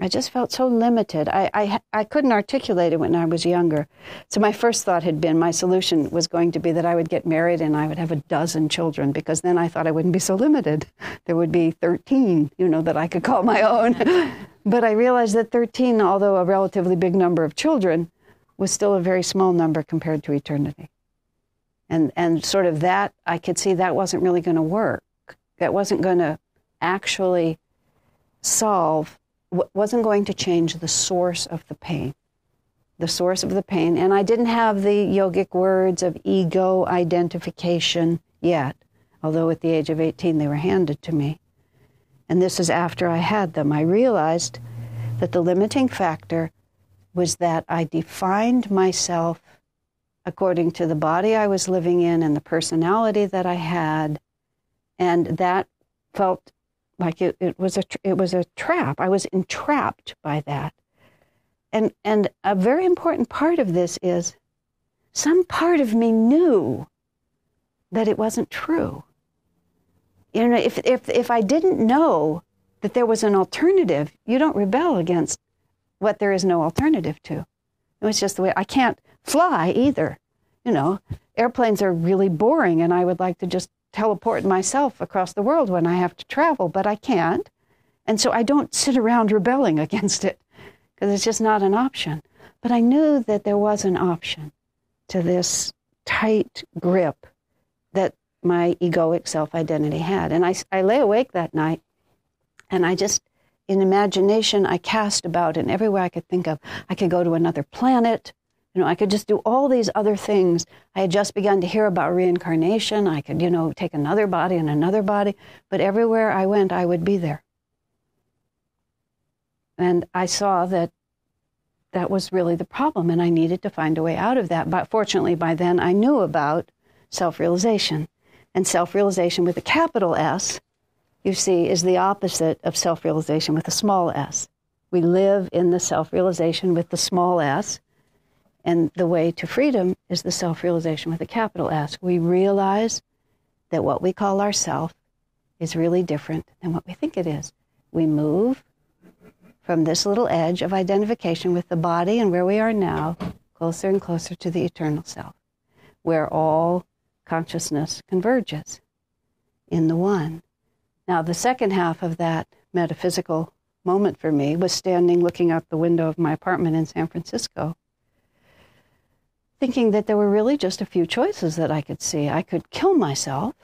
I just felt so limited. I couldn't articulate it when I was younger. So my first thought had been my solution was going to be that I would get married and I would have 12 children, because then I thought I wouldn't be so limited. There would be 13, that I could call my own. But I realized that 13, although a relatively big number of children, was still a very small number compared to eternity. And sort of that, I could see that wasn't really going to work. That wasn't going to actually solve, wasn't going to change the source of the pain. The source of the pain. And I didn't have the yogic words of ego identification yet, although at the age of 18 they were handed to me. And this is after I had them. I realized that the limiting factor was that I defined myself according to the body I was living in and the personality that I had. And that felt like it was a trap. I was entrapped by that. And a very important part of this is some part of me knew that it wasn't true. You know, if I didn't know that there was an alternative, you don't rebel against what there is no alternative to. It was just the way. I can't fly either. You know, airplanes are really boring, and I would like to just teleport myself across the world when I have to travel, but I can't. And so I don't sit around rebelling against it, because it's just not an option. But I knew that there was an option to this tight grip that my egoic self-identity had. And I lay awake that night, and I just, in imagination, I cast about in every way I could think of. I could go to another planet. You know, I could just do all these other things. I had just begun to hear about reincarnation. I could, you know, take another body and another body. But everywhere I went, I would be there. And I saw that that was really the problem, and I needed to find a way out of that. But fortunately, by then, I knew about self-realization. And self-realization with a capital S, you see, is the opposite of self-realization with a small s. We live in the self-realization with the small s, and the way to freedom is the self-realization with a capital S. We realize that what we call ourself is really different than what we think it is. We move from this little edge of identification with the body and where we are now, closer and closer to the eternal self, where all consciousness converges in the one. Now, the second half of that metaphysical moment for me was standing looking out the window of my apartment in San Francisco, thinking that there were really just a few choices that I could see. I could kill myself,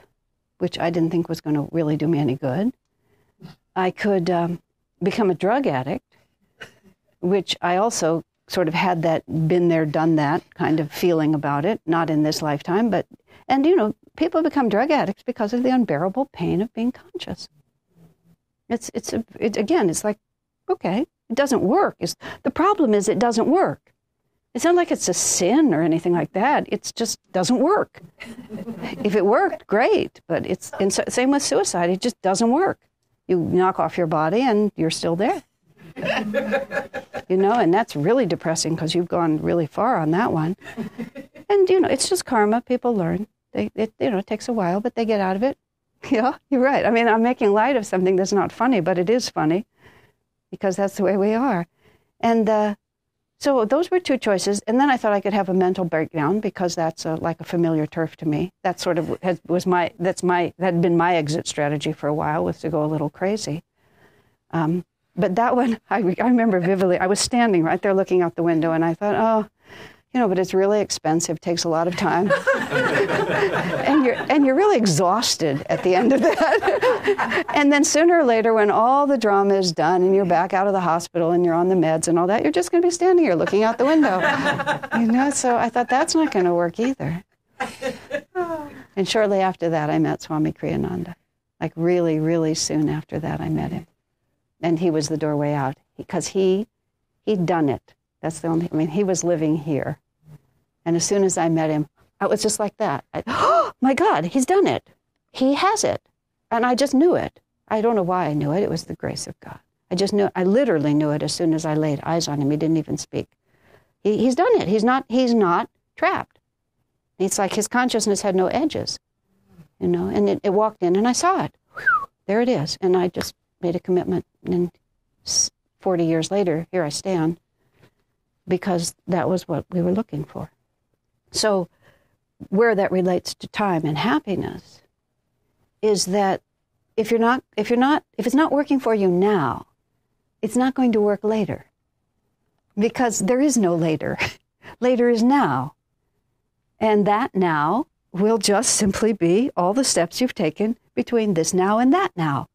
which I didn't think was going to really do me any good. I could become a drug addict, which I also sort of had that been there, done that kind of feeling about it, not in this lifetime, but, and you know, people become drug addicts because of the unbearable pain of being conscious. Again, it's like, okay, it doesn't work. The problem is it doesn't work. It's not like it's a sin or anything like that. It just doesn't work. If it worked, great, but same with suicide. It just doesn't work. You knock off your body and you're still there. You know, and that's really depressing because you've gone really far on that one. And, you know, it's just karma. People learn. It takes a while, but they get out of it. Yeah, you're right. I mean, I'm making light of something that's not funny, but it is funny because that's the way we are. And so those were two choices. And then I thought I could have a mental breakdown because that's like a familiar turf to me. That sort of had been my exit strategy for a while, was to go a little crazy. But that one, I remember vividly. I was standing right there looking out the window, and I thought, oh, you know, but it's really expensive, takes a lot of time. and you're really exhausted at the end of that. And then sooner or later, when all the drama is done and you're back out of the hospital and you're on the meds and all that, you're just going to be standing here looking out the window. You know, so I thought that's not going to work either. And shortly after that, I met Swami Kriyananda. Like really, really soon after that, I met him. And he was the doorway out because he'd done it. That's the only, I mean, he was living here. And as soon as I met him, I was just like that. Oh, my God, he's done it. He has it. And I just knew it. I don't know why I knew it. It was the grace of God. I just knew, I literally knew it as soon as I laid eyes on him. He didn't even speak. He's done it. He's not trapped. It's like his consciousness had no edges, you know, and it walked in and I saw it. Whew, there it is. And I just made a commitment. And 40 years later, here I stand, because that was what we were looking for. So where that relates to time and happiness is that if it's not working for you now, it's not going to work later, because there is no later. Later is now. And that now will just simply be all the steps you've taken between this now and that now.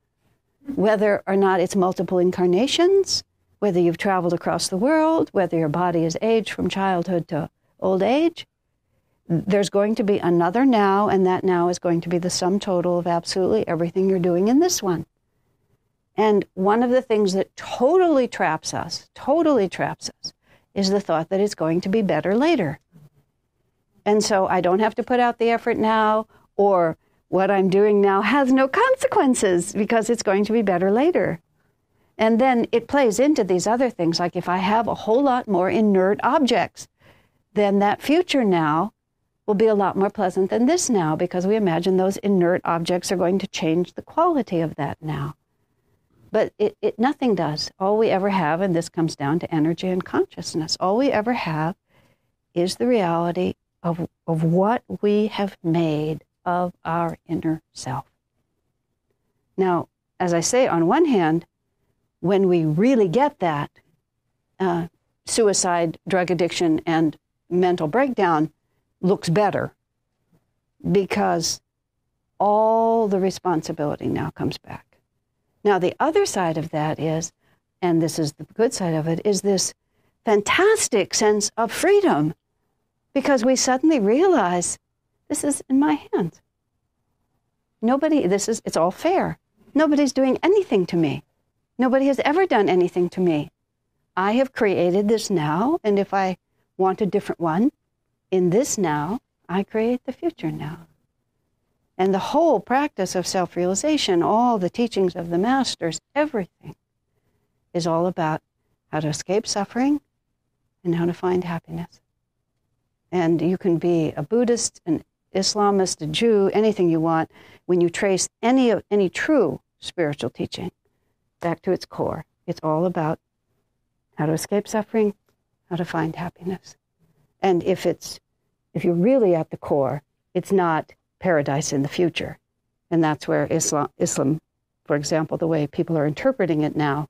Whether or not it's multiple incarnations, whether you've traveled across the world, whether your body is aged from childhood to old age, there's going to be another now, and that now is going to be the sum total of absolutely everything you're doing in this one. And one of the things that totally traps us, is the thought that it's going to be better later. And so I don't have to put out the effort now, or what I'm doing now has no consequences because it's going to be better later. And then it plays into these other things, like if I have a whole lot more inert objects, then that future now will be a lot more pleasant than this now, because we imagine those inert objects are going to change the quality of that now. But nothing does. All we ever have, and this comes down to energy and consciousness, all we ever have is the reality of what we have made of our inner self. Now, as I say, on one hand, when we really get that, suicide, drug addiction, and mental breakdown looks better, because all the responsibility now comes back. Now, the other side of that is, and this is the good side of it, is this fantastic sense of freedom, because we suddenly realize this is in my hands. It's all fair. Nobody's doing anything to me. Nobody has ever done anything to me. I have created this now, and if I want a different one, in this now, I create the future now. And the whole practice of self-realization, all the teachings of the masters, everything is all about how to escape suffering and how to find happiness. And you can be a Buddhist, an Islamist, a Jew, anything you want. When you trace any true spiritual teaching back to its core, it's all about how to escape suffering, how to find happiness. And if you're really at the core, it's not paradise in the future. And that's where Islam, for example, the way people are interpreting it now,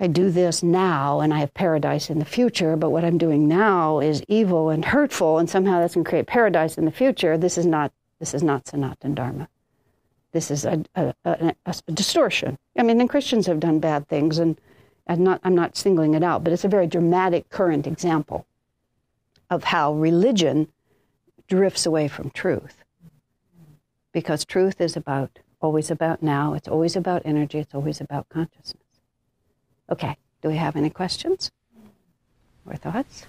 I do this now and I have paradise in the future, but what I'm doing now is evil and hurtful, and somehow that's going to create paradise in the future. This is not Sanatana Dharma. This is a distortion. I mean, and Christians have done bad things, and I'm not singling it out, but it's a very dramatic current example of how religion drifts away from truth. Because truth is always about now, it's always about energy, it's always about consciousness. Okay, do we have any questions or thoughts?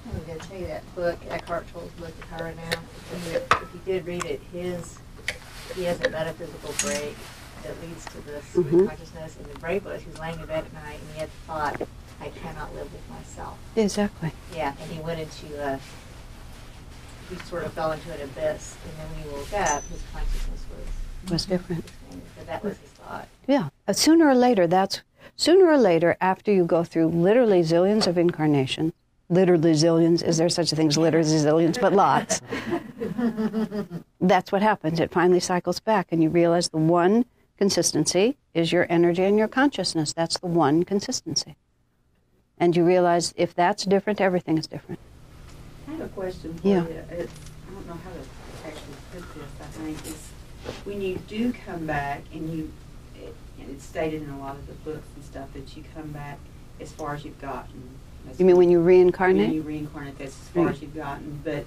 I'm going to tell you that book, Eckhart Tolle's book, The Power of Now. If you did read it, he has a metaphysical break that leads to this consciousness. And the break was he was laying in bed at night and he had the thought, I cannot live with myself. Exactly. Yeah, and he went into he sort of fell into an abyss. And then when he woke up, his consciousness was different. But that was his thought. Yeah. Sooner or later, after you go through literally zillions of incarnations, literally zillions, is there such a thing as literally zillions, but lots. That's what happens. It finally cycles back, and you realize the one consistency is your energy and your consciousness. That's the one consistency. And you realize if that's different, everything is different. I have a question for you. I don't know how to actually put this, I think, is when you do come back, and it's stated in a lot of the books and stuff that you come back as far as you've gotten. You mean when you reincarnate? When you reincarnate, that's as far as you've gotten. But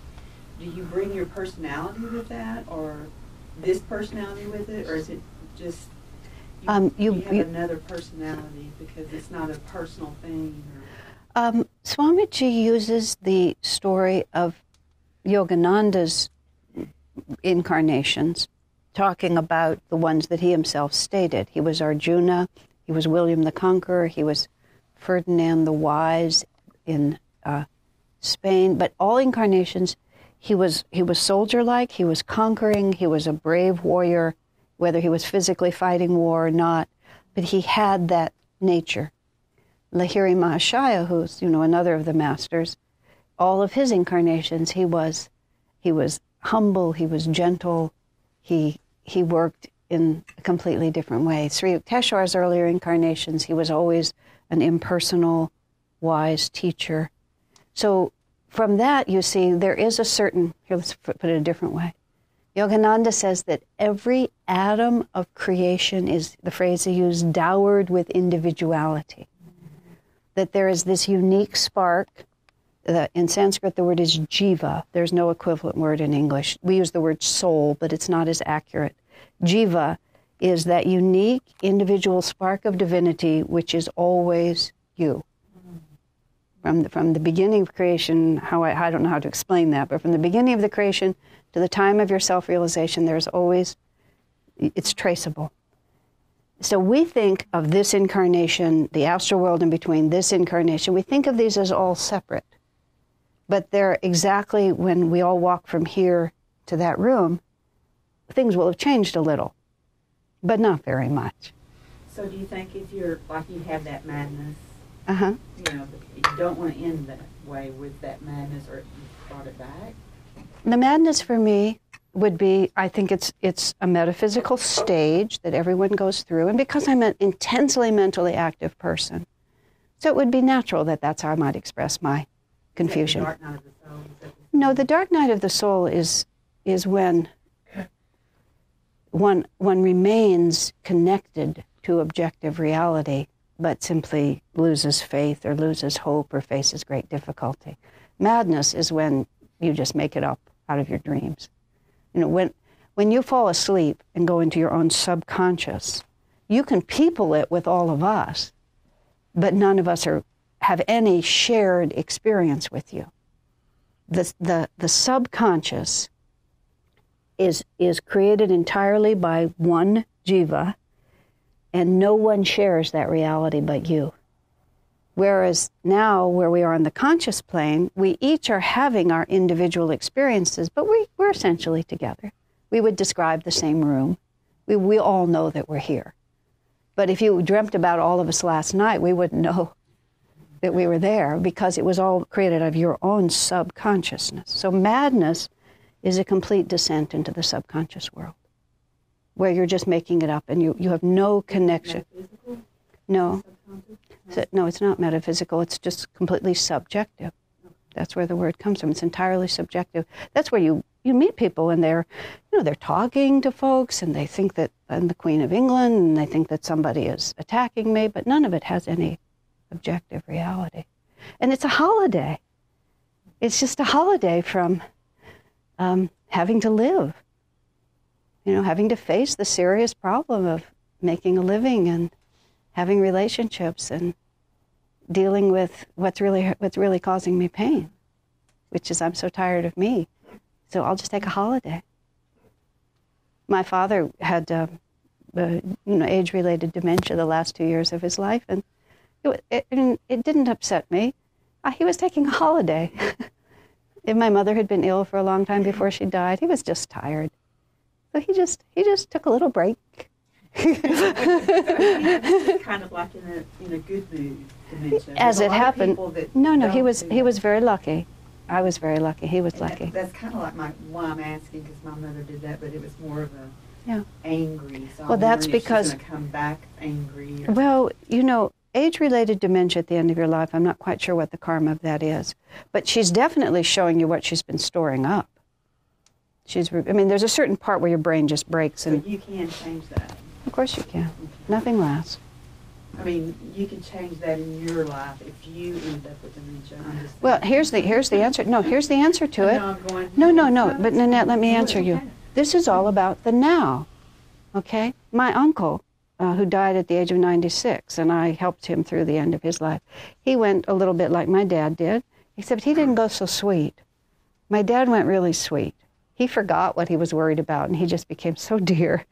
do you bring your personality with that, or this personality with it, or is it just you have another personality because it's not a personal thing? Swamiji uses the story of Yogananda's incarnations, talking about the ones that he himself stated. He was Arjuna, he was William the Conqueror, he was Ferdinand the Wise in Spain, but all incarnations, he was soldier-like, he was conquering, he was a brave warrior, whether he was physically fighting war or not, but he had that nature. Lahiri Mahashaya, who's another of the masters, all of his incarnations, he was humble, he was gentle, he worked in a completely different way. Sri Yukteswar's earlier incarnations, he was always an impersonal, wise teacher. So from that, you see, there is a certain, here, let's put it a different way. Yogananda says that every atom of creation is, the phrase he used, dowered with individuality. That there is this unique spark. In Sanskrit, the word is jiva. There's no equivalent word in English. We use the word soul, but it's not as accurate. Jiva is that unique individual spark of divinity, which is always you. From the beginning of creation, I don't know how to explain that, but from the beginning of the creation to the time of your self-realization, there's always, it's traceable. So we think of this incarnation, the astral world in between, this incarnation, we think of these as all separate. But they're exactly when we all walk from here to that room, things will have changed a little, but not very much. So do you think if you're, like you have that madness, Uh-huh. you know, you don't want to end that way with that madness, or you brought it back? The madness for me would be, I think it's a metaphysical stage that everyone goes through, and because I'm an intensely mentally active person, so it would be natural that that's how I might express my confusion. The dark night of the soul? No, the dark night of the soul is when one remains connected to objective reality, but simply loses faith or loses hope or faces great difficulty. Madness is when you just make it up out of your dreams. You know, when you fall asleep and go into your own subconscious, you can people it with all of us, but none of us have any shared experience with you. The subconscious is created entirely by one jiva, and no one shares that reality but you. Whereas now, where we are on the conscious plane, we each are having our individual experiences, but we're essentially together. We would describe the same room. We all know that we're here. But if you dreamt about all of us last night, we wouldn't know that we were there, because it was all created out of your own subconsciousness. So madness is a complete descent into the subconscious world, where you're just making it up and you have no connection. No. No, it's not metaphysical. It's just completely subjective. That's where the word comes from. It's entirely subjective. That's where you meet people and they're talking to folks and they think that I'm the Queen of England and they think that somebody is attacking me, but none of it has any objective reality. And it's a holiday. It's just a holiday from having to live. Having to face the serious problem of making a living and having relationships and dealing with what's really causing me pain, which is I'm so tired of me. So I'll just take a holiday. My father had age-related dementia the last 2 years of his life, and it didn't upset me. He was taking a holiday. If my mother had been ill for a long time before she died, he was just tired. So he just took a little break. Kind of like in a good mood dementia. As it happened, no, he was very lucky. I was very lucky. He was lucky. That's kind of like why I'm asking, because my mother did that, but it was more of a angry. So well, that's because she's going to come back angry. Well, age-related dementia at the end of your life, I'm not quite sure what the karma of that is, but she's definitely showing you what she's been storing up. There's a certain part where your brain just breaks, and you can change that. Of course you can. Nothing lasts. You can change that in your life if you end up with dementia. Well, here's the answer. No, here's the answer to it. No. But Nanette, let me answer you. This is all about the now. Okay? My uncle, who died at the age of 96, and I helped him through the end of his life, he went a little bit like my dad did, except he didn't go so sweet. My dad went really sweet. He forgot what he was worried about, and he just became so dear.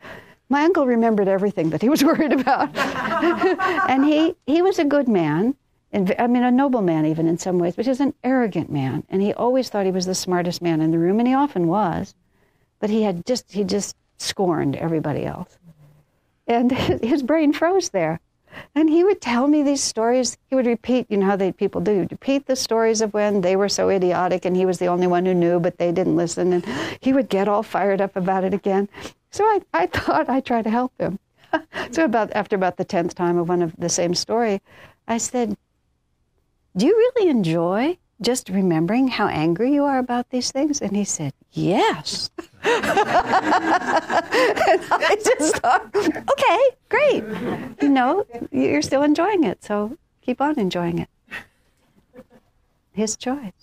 My uncle remembered everything that he was worried about. And he was a good man, and a noble man even in some ways, but he was an arrogant man. And he always thought he was the smartest man in the room, and he often was. But he just scorned everybody else. And his brain froze there. And he would tell me these stories. He would repeat, how people do, repeat the stories of when they were so idiotic and he was the only one who knew, but they didn't listen. And he would get all fired up about it again. So I thought I'd try to help him. So after about the 10th time of one of the same story, I said, do you really enjoy just remembering how angry you are about these things? And he said, yes. And I just thought, okay, great. You're still enjoying it, so keep on enjoying it. His choice.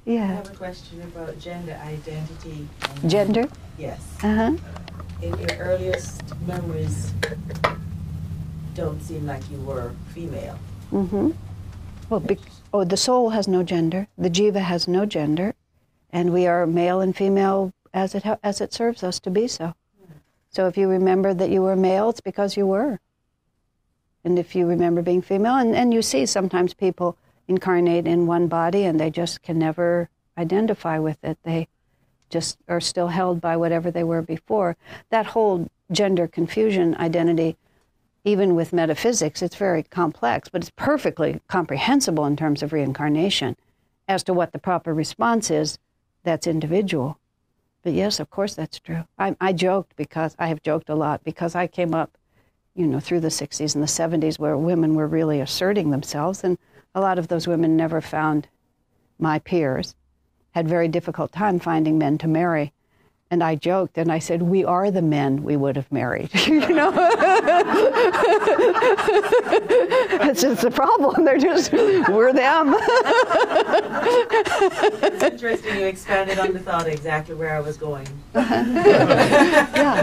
Yeah. I have a question about gender identity. Gender? Yes. Uh-huh. In your earliest memories, don't seem like you were female. Mm-hmm. Well, Oh, the soul has no gender. The jiva has no gender, and we are male and female as it serves us to be so. So if you remember that you were male, it's because you were. And if you remember being female, and you see sometimes people incarnate in one body and they just can never identify with it. They just are still held by whatever they were before. That whole gender confusion identity, even with metaphysics, it's very complex, but it's perfectly comprehensible in terms of reincarnation. As to what the proper response is, that's individual. But yes, of course that's true. I joked because I have joked a lot because I came up, through the 60s and the 70s where women were really asserting themselves, and a lot of those women never found my peers, had very difficult time finding men to marry. And I joked and I said, we are the men we would have married, It's just the problem. We're them. It's interesting you expanded on the thought exactly where I was going. Yeah.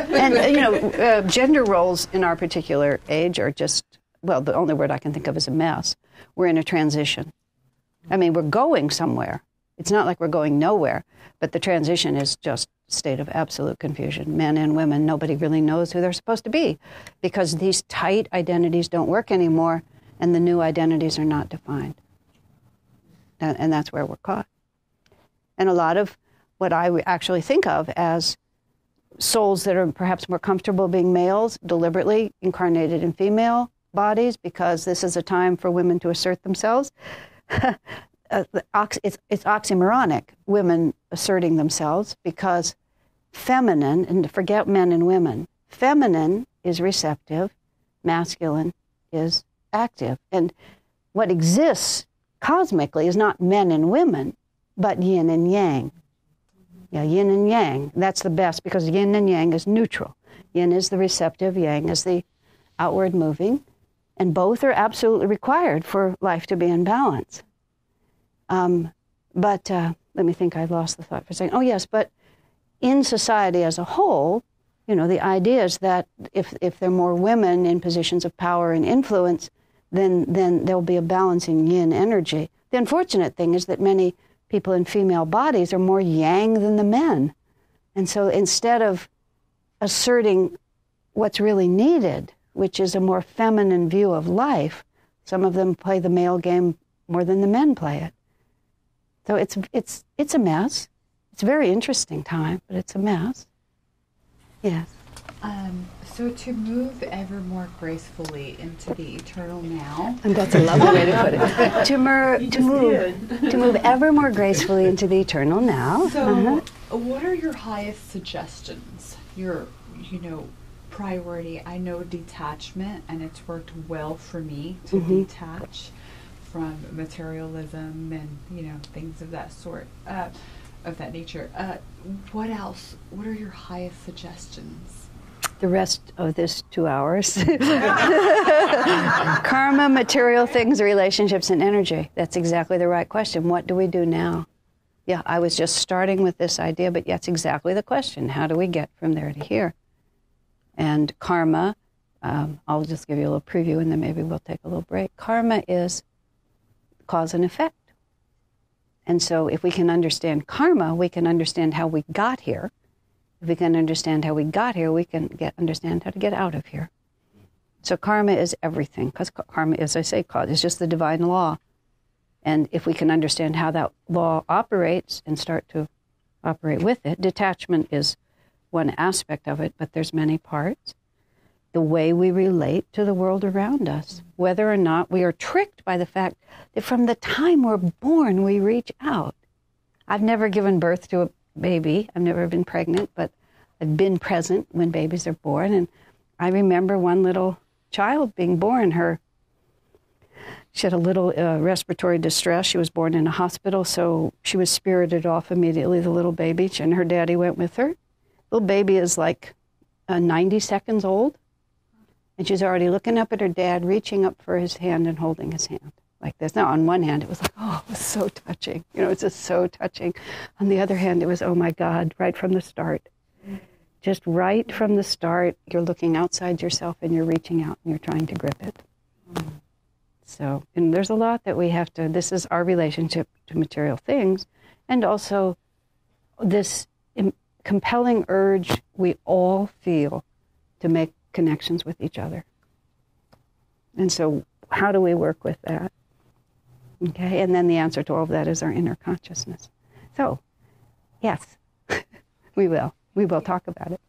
And, gender roles in our particular age are just, the only word I can think of is a mess. We're in a transition. I mean, we're going somewhere. It's not like we're going nowhere, but the transition is just a state of absolute confusion. Men and women, nobody really knows who they're supposed to be because these tight identities don't work anymore and the new identities are not defined. And that's where we're caught. And a lot of what I actually think of as souls that are perhaps more comfortable being males, deliberately incarnated in female bodies because this is a time for women to assert themselves. It's oxymoronic, women asserting themselves, because feminine, and forget men and women, feminine is receptive, masculine is active. And what exists cosmically is not men and women, but yin and yang. Yeah, yin and yang. That's the best because yin and yang is neutral. Yin is the receptive, yang is the outward moving, and both are absolutely required for life to be in balance. But let me think, I lost the thought for a second. Oh, yes, but in society as a whole, the idea is that if there are more women in positions of power and influence, then there'll be a balance in yin energy. The unfortunate thing is that many people in female bodies are more yang than the men. And so instead of asserting what's really needed, which is a more feminine view of life, some of them play the male game more than the men play it. So it's a mess. It's a very interesting time, but it's a mess. Yes. So to move ever more gracefully into the eternal now. And that's a lovely way to put it. To move ever more gracefully into the eternal now. So what are your highest suggestions? Your, priority. I know detachment, and it's worked well for me to detach from materialism and things of that sort, of that nature. What else? What are your highest suggestions? The rest of this 2 hours. Karma, material things, relationships, and energy. That's exactly the right question. What do we do now? Yeah, I was just starting with this idea, but that's exactly the question. How do we get from there to here? And karma, I'll just give you a little preview and then maybe we'll take a little break. Karma is cause and effect. And so if we can understand karma, we can understand how we got here. If we can understand how we got here, we can understand how to get out of here. So karma is everything, because karma, as I say, is just the divine law. And if we can understand how that law operates and start to operate with it, detachment is one aspect of it, but there's many parts. The way we relate to the world around us, whether or not we are tricked by the fact that from the time we're born, we reach out. I've never given birth to a baby. I've never been pregnant, but I've been present when babies are born. And I remember one little child being born. She had a little respiratory distress. She was born in a hospital, so she was spirited off immediately, the little baby, and her daddy went with her. Little baby is like 90 seconds old, and she's already looking up at her dad, reaching up for his hand and holding his hand like this. Now, on one hand, it was like, oh, it was so touching. It's just so touching. On the other hand, it was, oh, my God, right from the start. Just right from the start, you're looking outside yourself and you're reaching out and you're trying to grip it. So, and there's a lot that we have to, this is our relationship to material things, and also this compelling urge we all feel to make connections with each other. And so how do we work with that? Okay, and then the answer to all of that is our inner consciousness. So, yes, we will talk about it.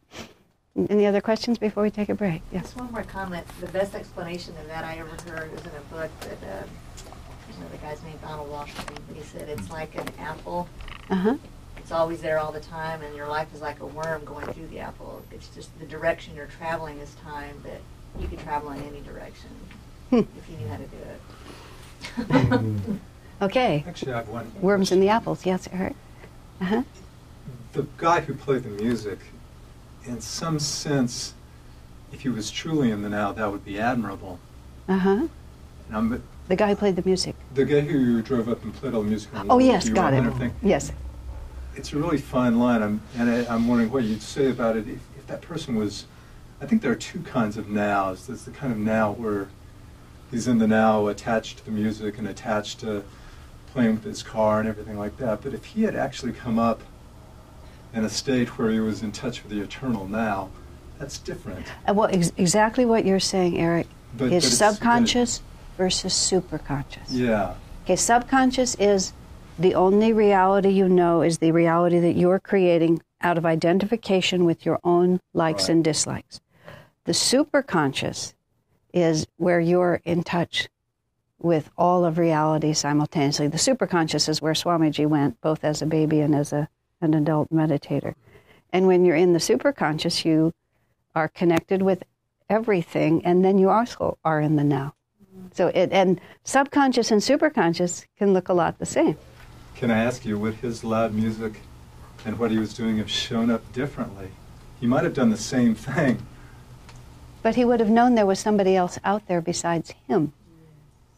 Any other questions before we take a break? Yes. Just one more comment. The best explanation of that I ever heard was in a book that, there's another guy's name, Donald Washington, but he said it's like an apple. Uh-huh. It's always there all the time, and your life is like a worm going through the apple. It's just the direction you're traveling is time, but you could travel in any direction if you knew how to do it. Okay. Actually, I have one. Worms in the apples. Yes, Eric. Uh-huh. The guy who played the music, in some sense, if he was truly in the now, that would be admirable. Uh-huh. But The guy who played the music. the guy who drove up and played all the music. Oh, yes, got it. Thing, Yes. it's a really fine line, I'm wondering what you'd say about it if that person was. I think there are two kinds of nows. There's the kind of now where he's in the now, attached to the music and attached to playing with his car and everything like that. But if he had actually come up in a state where he was in touch with the eternal now, that's different. Well, exactly what you're saying, Eric, But is it's- subconscious versus superconscious. Yeah. Okay, subconscious is the only reality you know is the reality that you're creating out of identification with your own likes Right. and dislikes. The superconscious is where you're in touch with all of reality simultaneously. The superconscious is where Swamiji went, both as a baby and as an adult meditator. And when you're in the superconscious, you are connected with everything, and then you also are in the now. So and subconscious and superconscious can look a lot the same. Can I ask you, would his loud music and what he was doing have shown up differently? He might have done the same thing. But he would have known there was somebody else out there besides him.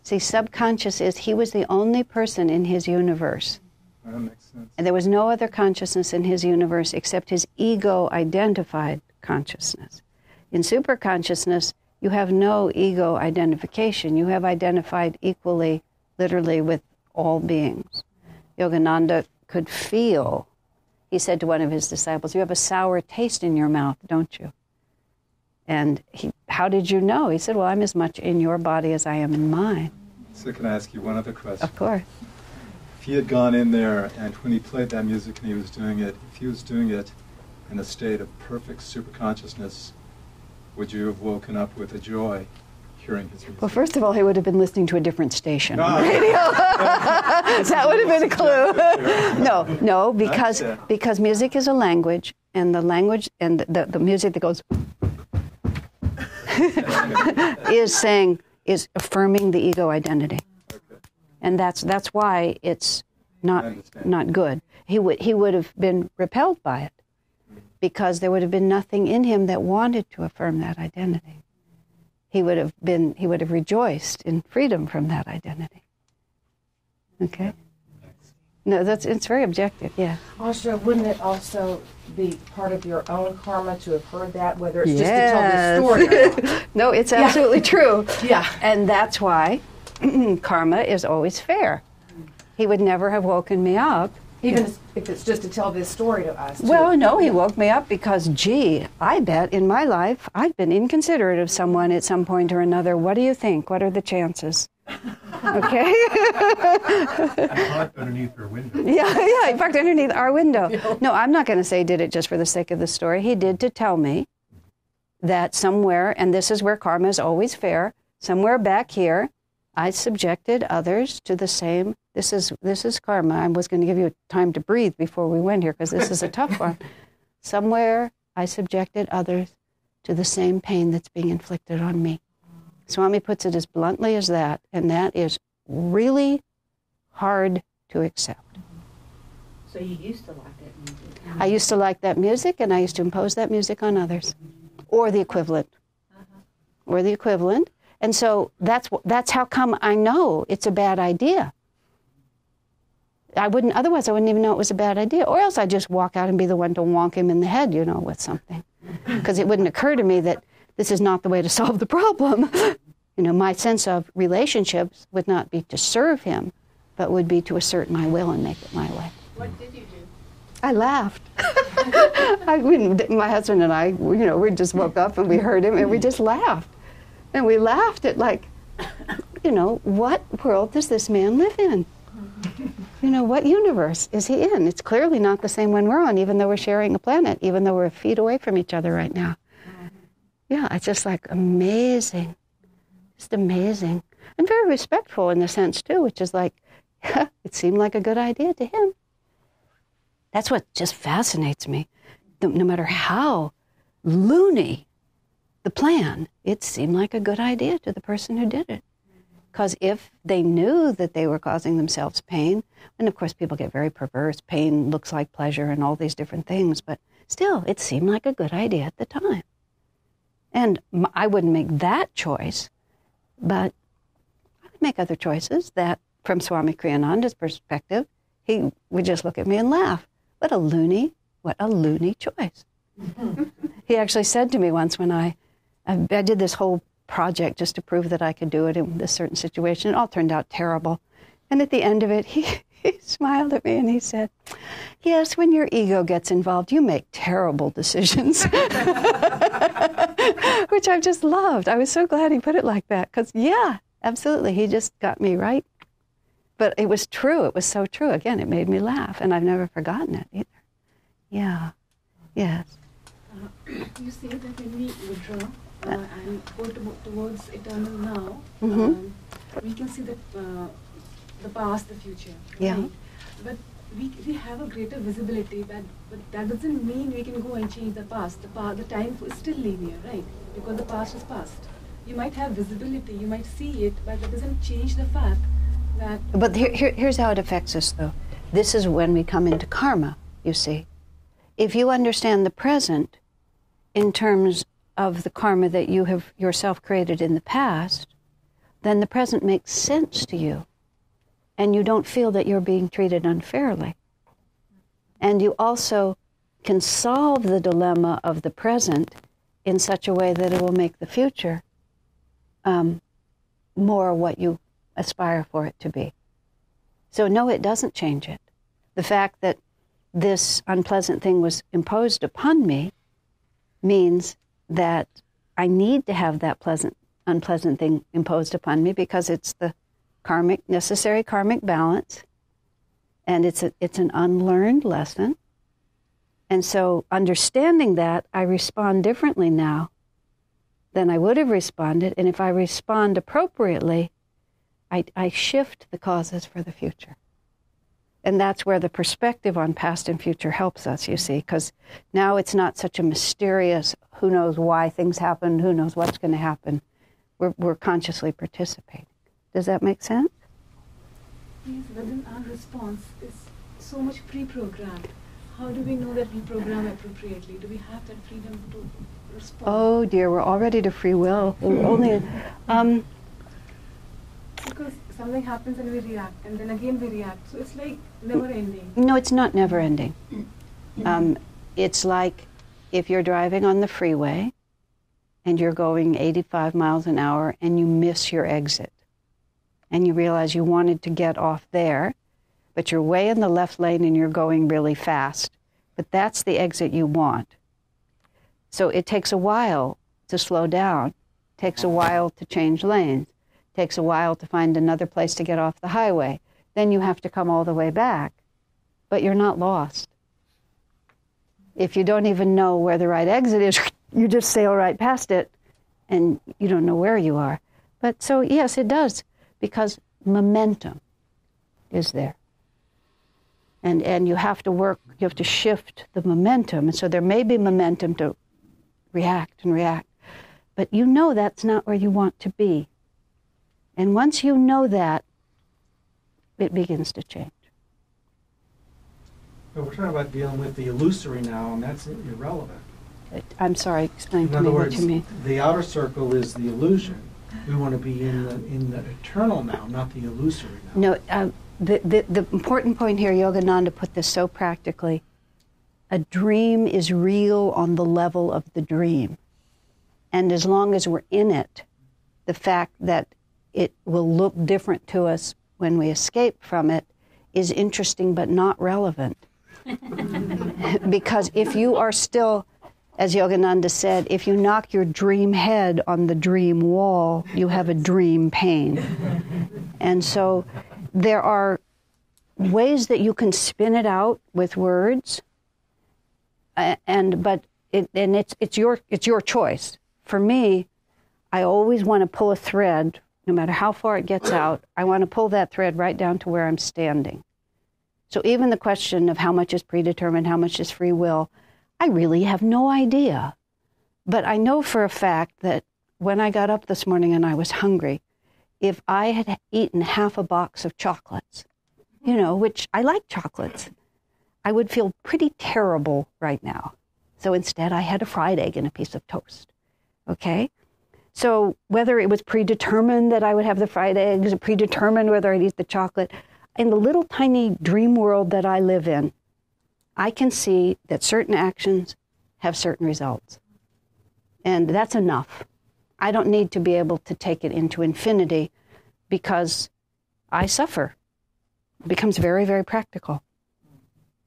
See, subconscious is he was the only person in his universe. That makes sense. And there was no other consciousness in his universe except his ego-identified consciousness. In superconsciousness, you have no ego identification. You have identified equally, literally, with all beings. Yogananda could feel, he said to one of his disciples, "You have a sour taste in your mouth, don't you?" And how did you know? He said, "Well, I'm as much in your body as I am in mine." So can I ask you one other question? Of course. If he had gone in there and when he played that music and he was doing it, if he was doing it in a state of perfect superconsciousness, would you have woken up with a joy hearing his music? Well, first of all, he would have been listening to a different station on Ah. radio. That would have been a clue. No, That's because music is a language, and the language and the music that goes is affirming the ego identity, and that's why it's not good. He would have been repelled by it, because there would have been nothing in him that wanted to affirm that identity. He would have rejoiced in freedom from that identity. Okay? No, it's very objective, yeah. Also, wouldn't it also be part of your own karma to have heard that, whether it's just to tell this story or not? No, it's absolutely true. Yeah. And that's why karma is always fair. He would never have woken me up. Even if it's just to tell this story to us. Well, no, he woke me up because, gee, I bet in my life I've been inconsiderate of someone at some point or another. What do you think? What are the chances? Okay? I parked underneath her window. Yeah, he parked underneath our window. No, I'm not going to say he did it just for the sake of the story. He did to tell me that somewhere, and this is where karma is always fair, somewhere back here, I subjected others to the same. This is karma. I was going to give you time to breathe before we went here because this is a tough one. Somewhere I subjected others to the same pain that's being inflicted on me. Swami puts it as bluntly as that, and that is really hard to accept. So you used to like that music? I used to like that music, and I used to impose that music on others, or the equivalent, or the equivalent. And so that's how come I know it's a bad idea. Otherwise I wouldn't even know it was a bad idea. Or else I'd just walk out and be the one to wonk him in the head, with something. Because it wouldn't occur to me that this is not the way to solve the problem. You know, my sense of relationships would not be to serve him, but would be to assert my will and make it my way. What did you do? I laughed. My husband and I, you know, we just woke up and we heard him and we just laughed. And we laughed at like, you know, what world does this man live in? You know, what universe is he in? It's clearly not the same one we're on, even though we're sharing a planet, even though we're feet away from each other right now. Yeah, it's just like amazing. Just amazing. And very respectful in the sense, too, which is like, it seemed like a good idea to him. That's what just fascinates me. No matter how loony the plan, it seemed like a good idea to the person who did it. Because if they knew that they were causing themselves pain, and of course people get very perverse, pain looks like pleasure and all these different things, but still, it seemed like a good idea at the time. And I wouldn't make that choice, but I would make other choices that, from Swami Kriyananda's perspective, he would just look at me and laugh. What a loony choice. He actually said to me once when I did this whole project just to prove that I could do it in this certain situation. It all turned out terrible. And at the end of it, he smiled at me and he said, yes, when your ego gets involved, you make terrible decisions. Which I just loved. I was so glad he put it like that because, yeah, absolutely. He just got me right. But it was true. It was so true. Again, it made me laugh, and I've never forgotten it either. Yeah. Yes. You say that when we withdraw and go towards eternal now, we can see the past, the future. Yeah. Right? But we have a greater visibility, but that doesn't mean we can go and change the past. The time is still linear, right? Because the past is past. You might have visibility, you might see it, but that doesn't change the fact that... But here's how it affects us, though. This is when we come into karma, you see. If you understand the present in terms of the karma that you have yourself created in the past, then the present makes sense to you. And you don't feel that you're being treated unfairly. And you also can solve the dilemma of the present in such a way that it will make the future more what you aspire for it to be. So no, it doesn't change it. The fact that this unpleasant thing was imposed upon me means that I need to have that unpleasant thing imposed upon me because it's the necessary karmic balance, and it's an unlearned lesson. And so understanding that, I respond differently now than I would have responded, and if I respond appropriately, I shift the causes for the future. And that's where the perspective on past and future helps us, you see, because now it's not such a mysterious, who knows why things happen, who knows what's going to happen. We're consciously participating. Does that make sense? Yes, but then our response is so much pre-programmed. How do we know that we program appropriately? Do we have that freedom to respond? Oh dear, we're already to free will. We're only... Because something happens and we react, and then again we react. So it's like never ending. No, it's not never ending. It's like if you're driving on the freeway and you're going 85 miles an hour and you miss your exit. And you realize you wanted to get off there, but you're way in the left lane and you're going really fast. But that's the exit you want. So it takes a while to slow down. It takes a while to change lanes. It takes a while to find another place to get off the highway. Then you have to come all the way back. But you're not lost. If you don't even know where the right exit is, you just sail right past it and you don't know where you are. But so, yes, it does, because momentum is there. And you have to work, you have to shift the momentum. And so there may be momentum to react and react. But you know that's not where you want to be. And once you know that, it begins to change. But we're talking about dealing with the illusory now, and that's irrelevant. I'm sorry, explain to me In other what words, you mean. the outer circle is the illusion. We want to be in the eternal now, not the illusory now. No, the important point here, Yogananda put this so practically. A dream is real on the level of the dream. And as long as we're in it, the fact that it will look different to us when we escape from it is interesting but not relevant. Because if you are still, as Yogananda said, if you knock your dream head on the dream wall, you have a dream pain. And so there are ways that you can spin it out with words, but it's your choice. For me, I always want to pull a thread, no matter how far it gets out. I want to pull that thread right down to where I'm standing. So even the question of how much is predetermined, how much is free will, I really have no idea. But I know for a fact that when I got up this morning and I was hungry, if I had eaten half a box of chocolates, which I like chocolates, I would feel pretty terrible right now. So instead I had a fried egg and a piece of toast. Okay? So whether it was predetermined that I would have the fried eggs, or predetermined whether I'd eat the chocolate, in the little tiny dream world that I live in, I can see that certain actions have certain results. And that's enough. I don't need to be able to take it into infinity because I suffer. It becomes very, very practical.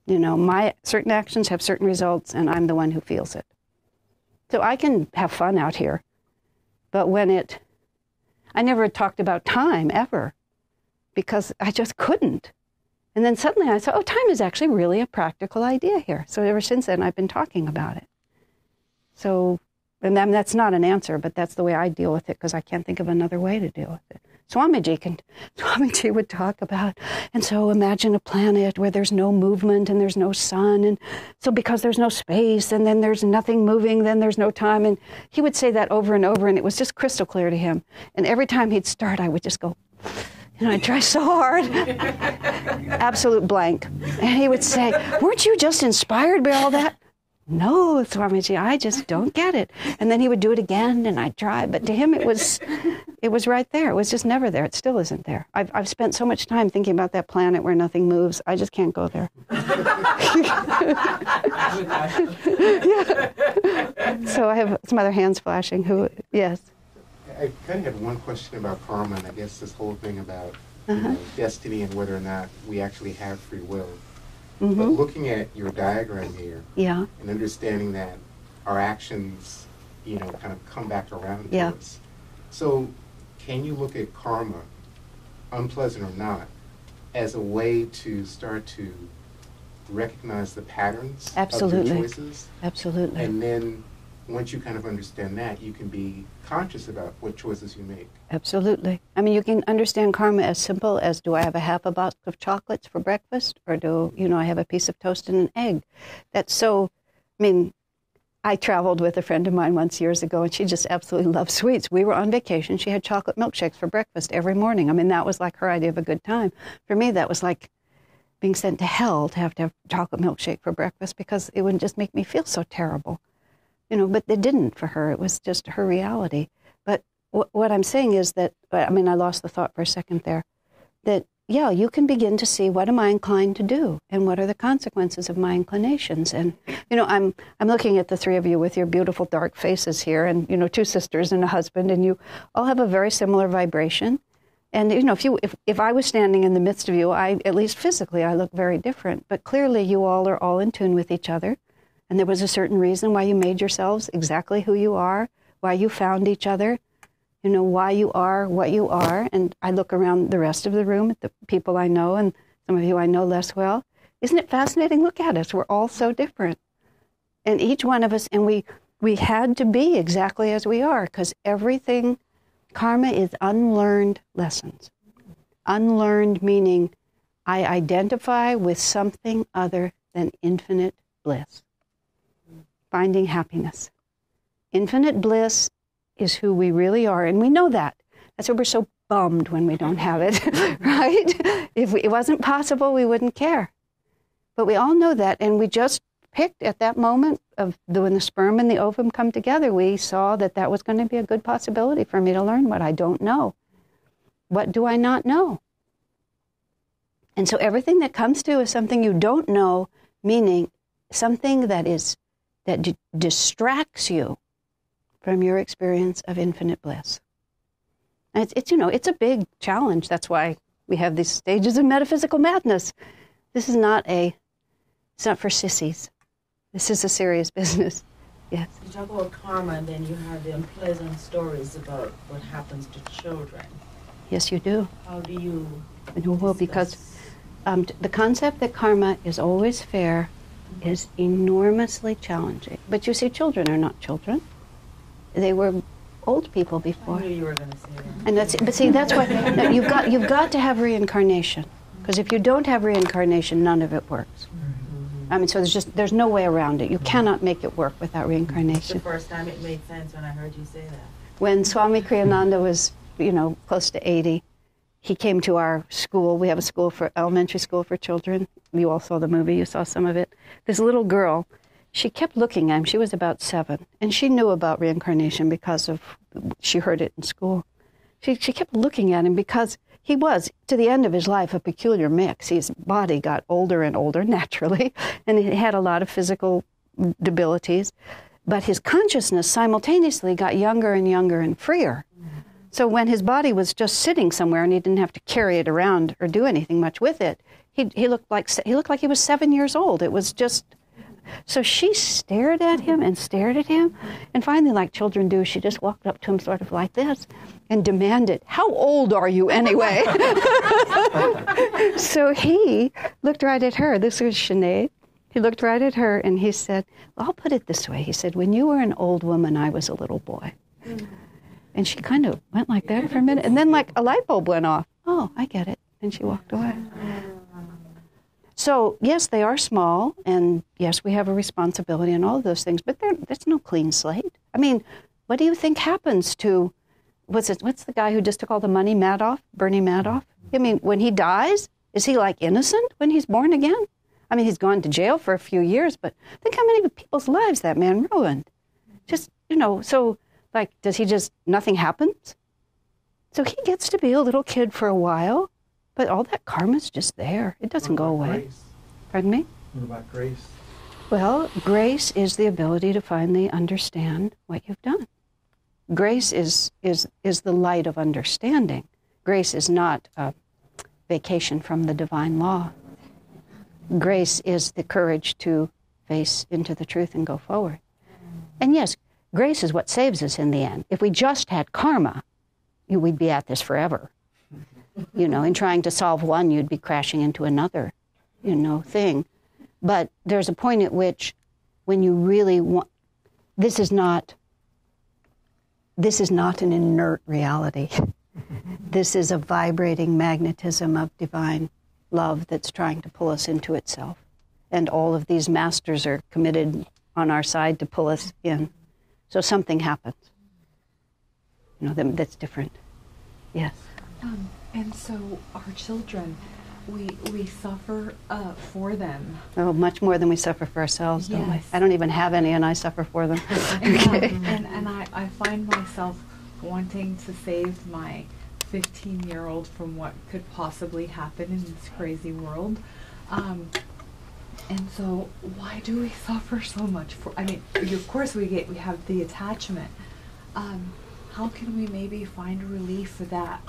My certain actions have certain results, and I'm the one who feels it. So I can have fun out here. But I never talked about time ever, because I just couldn't. And then suddenly I thought, time is actually really a practical idea here. So ever since then, I've been talking about it. So, and then that's not an answer, but that's the way I deal with it, because I can't think of another way to deal with it. Swamiji would talk about, and so imagine a planet where there's no movement and there's no sun, and so because there's no space and then there's nothing moving, then there's no time. And he would say that over and over, and it was just crystal clear to him. And every time he'd start, I would just go, I try so hard. Absolute blank. And he would say, weren't you just inspired by all that? No, Swamiji, I just don't get it. And then he would do it again, and I'd try. But to him, it was right there. It was just never there. It still isn't there. I've spent so much time thinking about that planet where nothing moves. I just can't go there. Yeah. So I have some other hands flashing. Yes. I kind of had one question about karma, and I guess this whole thing about destiny and whether or not we actually have free will. Mm-hmm. But looking at your diagram here, and understanding that our actions, kind of come back around to us. So, can you look at karma, unpleasant or not, as a way to start to recognize the patterns of your choices? Absolutely. And then, once you kind of understand that, you can be conscious about what choices you make. Absolutely. I mean, you can understand karma as simple as, do I have a half a box of chocolates for breakfast, or do I have a piece of toast and an egg? That's so, I traveled with a friend of mine once years ago, and she just absolutely loved sweets. We were on vacation. She had chocolate milkshakes for breakfast every morning. That was like her idea of a good time. For me, that was like being sent to hell to have chocolate milkshake for breakfast, because it would just make me feel so terrible. But it didn't for her. It was just her reality. But what I'm saying is that, I lost the thought for a second there, that, you can begin to see, what am I inclined to do? And what are the consequences of my inclinations? And, I'm looking at the three of you with your beautiful dark faces here, and, two sisters and a husband, and you all have a very similar vibration. And, if I was standing in the midst of you, at least physically, I look very different. But clearly you all are all in tune with each other. And there was a certain reason why you made yourselves exactly who you are, why you found each other, why you are what you are. And I look around the rest of the room at the people I know, and some of you I know less well. Isn't it fascinating? Look at us. We're all so different. And each one of us, and we had to be exactly as we are, because everything, karma is unlearned lessons. Unlearned meaning I identify with something other than infinite bliss. Finding happiness. Infinite bliss is who we really are, and we know that. That's why we're so bummed when we don't have it, right? If it wasn't possible, we wouldn't care. But we all know that, and we just picked at that moment of when the sperm and the ovum come together, we saw that was going to be a good possibility for me to learn what I don't know. What do I not know? And so everything that comes to is something you don't know, meaning something that distracts you from your experience of infinite bliss. And it's a big challenge. That's why we have these stages of metaphysical madness. This is it's not for sissies. This is a serious business. Yes. You talk about karma, and then you have the unpleasant stories about what happens to children. Yes, you do. How do you? Well, because the concept that karma is always fair is enormously challenging. But you see, children are not children. They were old people before. I knew you were going to say that. And that's why no, you've got to have reincarnation. Because if you don't have reincarnation, none of it works. I mean, so there's no way around it. You cannot make it work without reincarnation. It's the first time it made sense when I heard you say that. When Swami Kriyananda was, close to 80, he came to our school. We have a elementary school for children. You all saw the movie. You saw some of it. This little girl, she kept looking at him. She was about 7, and she knew about reincarnation because she heard it in school. She kept looking at him because he was, to the end of his life, a peculiar mix. His body got older and older, naturally, and he had a lot of physical debilities. But his consciousness simultaneously got younger and younger and freer. So when his body was just sitting somewhere and he didn't have to carry it around or do anything much with it, he looked like he was 7 years old. It was just... So she stared at him, and finally, like children do, she just walked up to him sort of like this and demanded, "How old are you anyway?" So he looked right at her. This was Sinead. He looked right at her and he said, well, I'll put it this way. He said, when you were an old woman, I was a little boy. And she kind of went like that for a minute, and then like a light bulb went off. Oh, I get it. And she walked away. So, yes, they are small, and yes, we have a responsibility and all of those things, but there's no clean slate. I mean, what do you think happens to, what's the guy who just took all the money, Madoff, Bernie Madoff? I mean, when he dies, is he like innocent when he's born again? I mean, he's gone to jail for a few years, but think how many people's lives that man ruined. Just, so, like, does he just, nothing happens? So he gets to be a little kid for a while. But all that karma's just there. It doesn't go away. Grace? Pardon me? What about grace? Well, grace is the ability to finally understand what you've done. Grace is the light of understanding. Grace is not a vacation from the divine law. Grace is the courage to face into the truth and go forward. And yes, grace is what saves us in the end. If we just had karma, we'd be at this forever. In trying to solve one, you'd be crashing into another, thing. But there's a point at which, when you really want, this is not an inert reality. This is a vibrating magnetism of divine love that's trying to pull us into itself. And all of these masters are committed on our side to pull us in. So something happens. That's different. Yes. And so our children, we suffer for them. Oh, much more than we suffer for ourselves, don't we? Yes. I don't even have any, and I suffer for them. And I find myself wanting to save my 15-year-old from what could possibly happen in this crazy world. And so why do we suffer so much for, of course we have the attachment. How can we maybe find relief that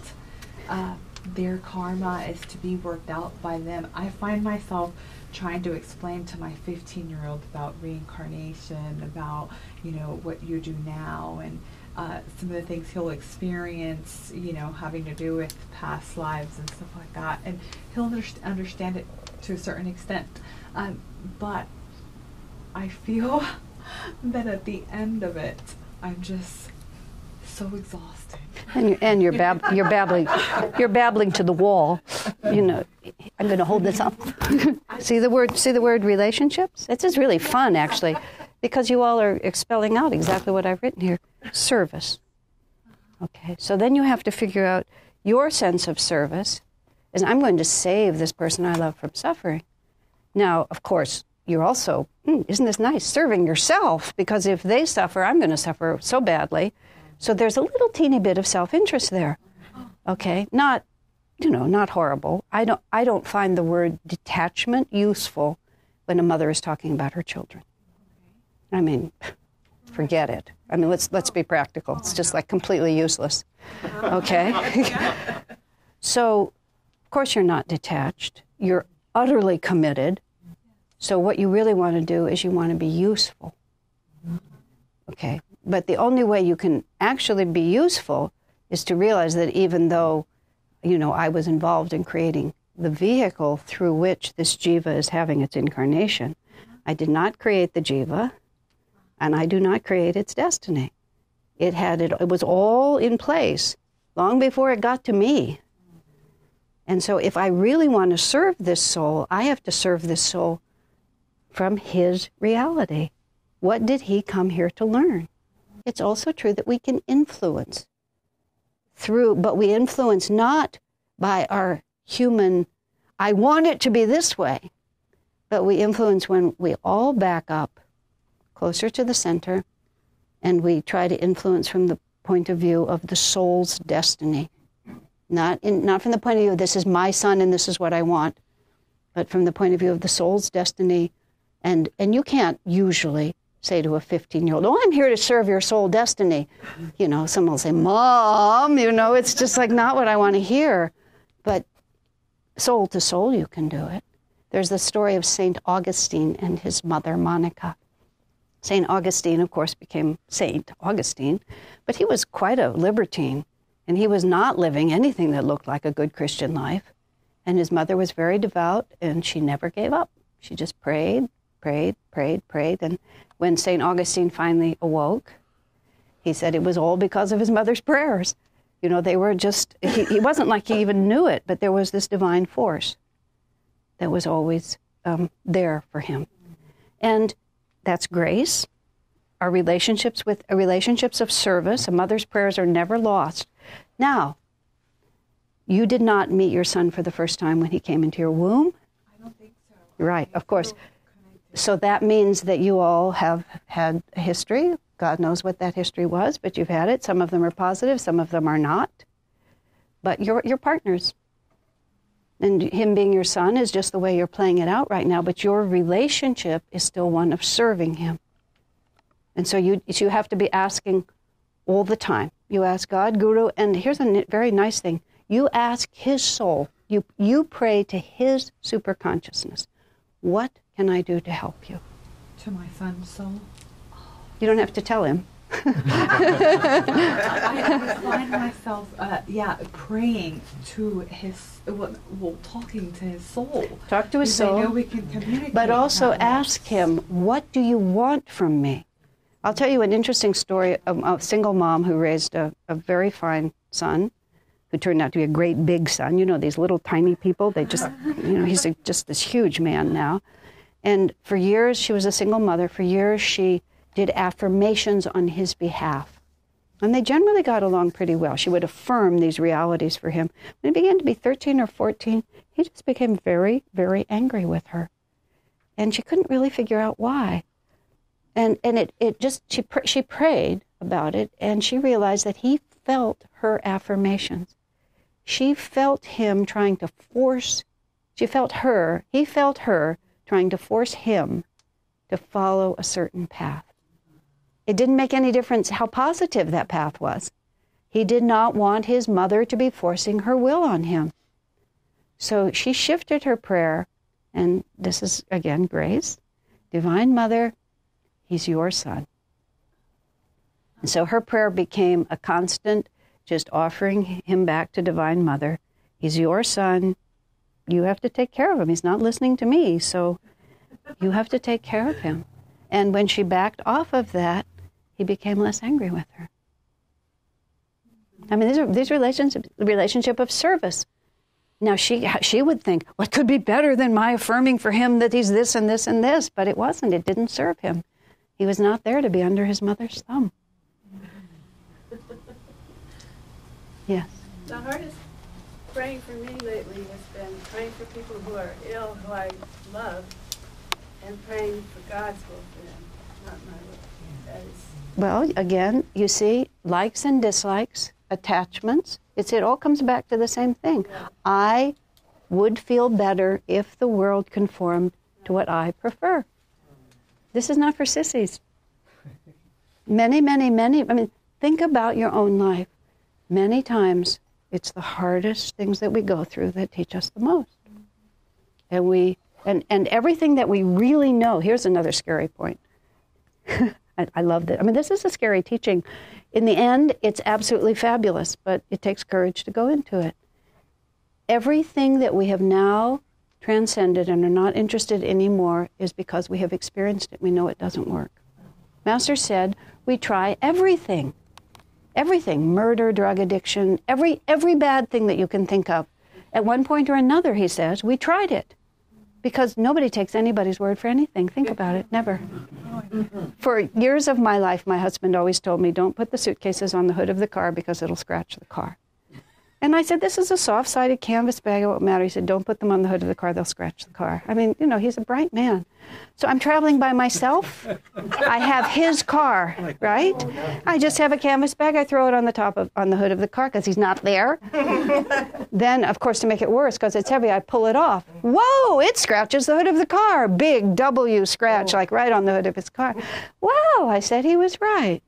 their karma is to be worked out by them? I find myself trying to explain to my 15-year-old about reincarnation, about, what you do now, and some of the things he'll experience, having to do with past lives and stuff like that. And he'll understand it to a certain extent. But I feel that at the end of it, I'm just so exhausted. And you're babbling to the wall. I'm going to hold this up. See the word relationships? This is really fun, actually, because you all are spelling out exactly what I've written here. Service. Okay, so then you have to figure out your sense of service is, I'm going to save this person I love from suffering. Now, of course, you're also, isn't this nice, serving yourself, because if they suffer, I'm going to suffer so badly. So there's a little teeny bit of self-interest there. Okay, not horrible. I don't find the word detachment useful when a mother is talking about her children. forget it. I mean, let's be practical. It's just like completely useless. Okay? So, of course, you're not detached. You're utterly committed. So what you really want to do is you want to be useful. Okay? But the only way you can actually be useful is to realize that even though, I was involved in creating the vehicle through which this jiva is having its incarnation, I did not create the jiva, and I do not create its destiny. It was all in place long before it got to me. And so if I really want to serve this soul, I have to serve this soul from his reality. What did he come here to learn? It's also true that we can influence but we influence not by our human, I want it to be this way, but we influence when we all back up closer to the center and we try to influence from the point of view of the soul's destiny. Not from the point of view, this is my son and this is what I want, but from the point of view of the soul's destiny. And you can't usually say to a 15-year-old, oh, I'm here to serve your soul destiny. Someone will say, Mom, it's just like not what I want to hear. But soul to soul, you can do it. There's the story of St. Augustine and his mother, Monica. St. Augustine, of course, became St. Augustine, but he was quite a libertine, and he was not living anything that looked like a good Christian life. And his mother was very devout, and she never gave up. She just prayed. And when St. Augustine finally awoke, he said it was all because of his mother's prayers. They were just, he wasn't like he even knew it, but there was this divine force that was always there for him. And that's grace. Our relationships of service, a mother's prayers are never lost. Now, you did not meet your son for the first time when he came into your womb? I don't think so. Right, of course. So that means that you all have had a history. God knows what that history was, but you've had it. Some of them are positive, some of them are not. But you're partners. And him being your son is just the way you're playing it out right now, but your relationship is still one of serving him. And so you have to be asking all the time. You ask God, Guru, and here's a very nice thing. You ask his soul. You pray to his superconsciousness. What can I do to help you? To my son's soul? You don't have to tell him. I find myself, praying to his, talking to his soul. Talk to his soul. I know we can communicate. But also ask him, what do you want from me? I'll tell you an interesting story of a single mom who raised a very fine son, who turned out to be a great big son. These little tiny people, they just, he's just this huge man now. And for years, she was a single mother. For years, she did affirmations on his behalf. And they generally got along pretty well. She would affirm these realities for him. When he began to be 13 or 14, he just became very, very angry with her. And she couldn't really figure out why. And she prayed about it, and she realized that he felt her affirmations. He felt her trying to force him to follow a certain path. It didn't make any difference how positive that path was. He did not want his mother to be forcing her will on him. So she shifted her prayer, and this is, again, grace. Divine Mother, he's your son. And so her prayer became a constant, just offering him back to Divine Mother. He's your son. You have to take care of him. He's not listening to me, so you have to take care of him. And when she backed off of that, he became less angry with her. I mean, these relationship of service. Now, she would think, what could be better than my affirming for him that he's this and this and this? But it wasn't. It didn't serve him. He was not there to be under his mother's thumb. Yes? The hardest praying for me lately has been praying for people who are ill, who I love, and praying for God's will for them, not my will. Well, again, you see, likes and dislikes, attachments, it all comes back to the same thing. Yeah. I would feel better if the world conformed to what I prefer. This is not for sissies. Many, many, many. I mean, think about your own life. Many times, it's the hardest things that we go through that teach us the most. And everything that we really know. Here's another scary point. I love that. I mean, this is a scary teaching. In the end, it's absolutely fabulous, but it takes courage to go into it. Everything that we have now transcended and are not interested anymore is because we have experienced it. We know it doesn't work. Master said, we try everything. Everything. Murder, drug addiction, every bad thing that you can think of. At one point or another, he says, we tried it. Because nobody takes anybody's word for anything. Think about it. Never. For years of my life, my husband always told me, don't put the suitcases on the hood of the car because it'll scratch the car. And I said, this is a soft-sided canvas bag. It won't matter. He said, don't put them on the hood of the car. They'll scratch the car. I mean, you know, he's a bright man. So I'm traveling by myself. I have his car, right? I just have a canvas bag. I throw it on the hood of the car because he's not there. Then, of course, to make it worse, because it's heavy, I pull it off. Whoa, it scratches the hood of the car. Big W scratch, like right on the hood of his car. Wow, I said he was right.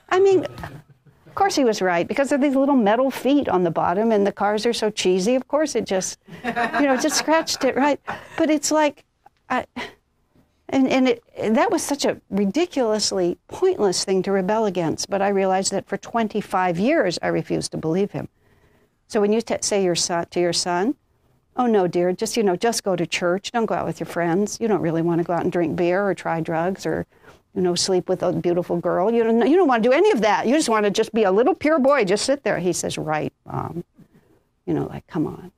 I mean, of course he was right, because of these little metal feet on the bottom, and the cars are so cheesy. Of course it just, it just scratched it right. But it's like, that was such a ridiculously pointless thing to rebel against. But I realized that for 25 years I refused to believe him. So when you say to your son, oh no, dear, just go to church. Don't go out with your friends. You don't really want to go out and drink beer or try drugs or sleep with a beautiful girl. You don't want to do any of that. You just want to just be a little pure boy. Just sit there. He says, right, Mom. Come on.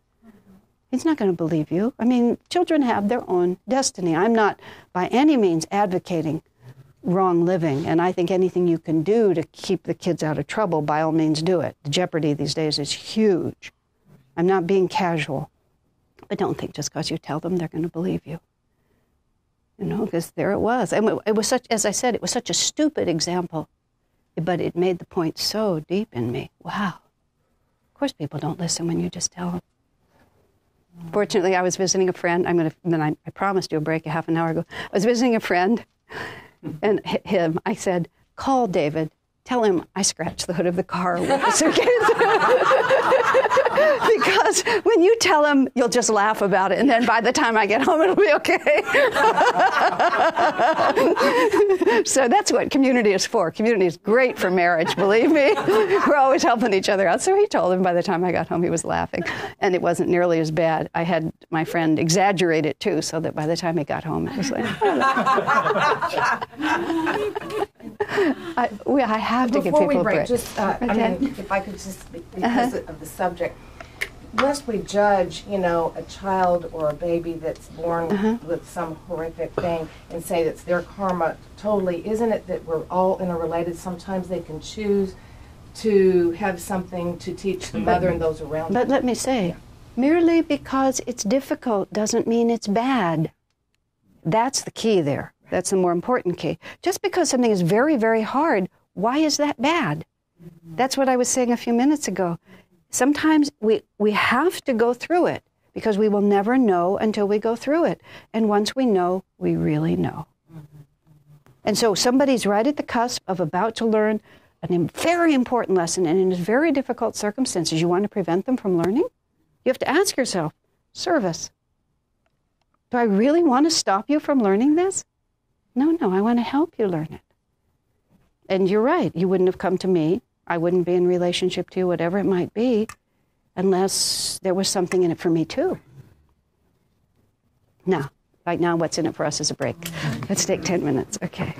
He's not going to believe you. I mean, children have their own destiny. I'm not by any means advocating wrong living. And I think anything you can do to keep the kids out of trouble, by all means do it. The jeopardy these days is huge. I'm not being casual. But don't think just because you tell them they're going to believe you. Because there it was. And it was such, as I said, it was such a stupid example, but it made the point so deep in me. Wow. Of course people don't listen when you just tell them. Fortunately, I was visiting a friend. I promised you a break a half an hour ago. I was visiting a friend, and I said, call David. Tell him I scratched the hood of the car with the suitcase. Because when you tell him, you'll just laugh about it, and then by the time I get home, it'll be okay. So that's what community is for. Community is great for marriage, believe me. We're always helping each other out. So he told him by the time I got home, he was laughing. And it wasn't nearly as bad. I had my friend exaggerate it, too, so that by the time he got home, it was like... I have to give people a break. If I could just, because of the subject, lest we judge, a child or a baby that's born with some horrific thing and say that's their karma totally, isn't it that we're all interrelated? Sometimes they can choose to have something to teach the mother and those around them. But let me say, merely because it's difficult doesn't mean it's bad. That's the key there. That's the more important key. Just because something is very, very hard, why is that bad? That's what I was saying a few minutes ago. Sometimes we have to go through it because we will never know until we go through it. And once we know, we really know. And so somebody's right at the cusp of about to learn a very important lesson, and in very difficult circumstances. You want to prevent them from learning? You have to ask yourself, service. Do I really want to stop you from learning this? No, I want to help you learn it. And you're right, you wouldn't have come to me. I wouldn't be in relationship to you, whatever it might be, unless there was something in it for me too. Now, right now, what's in it for us is a break. Let's take 10 minutes. Okay.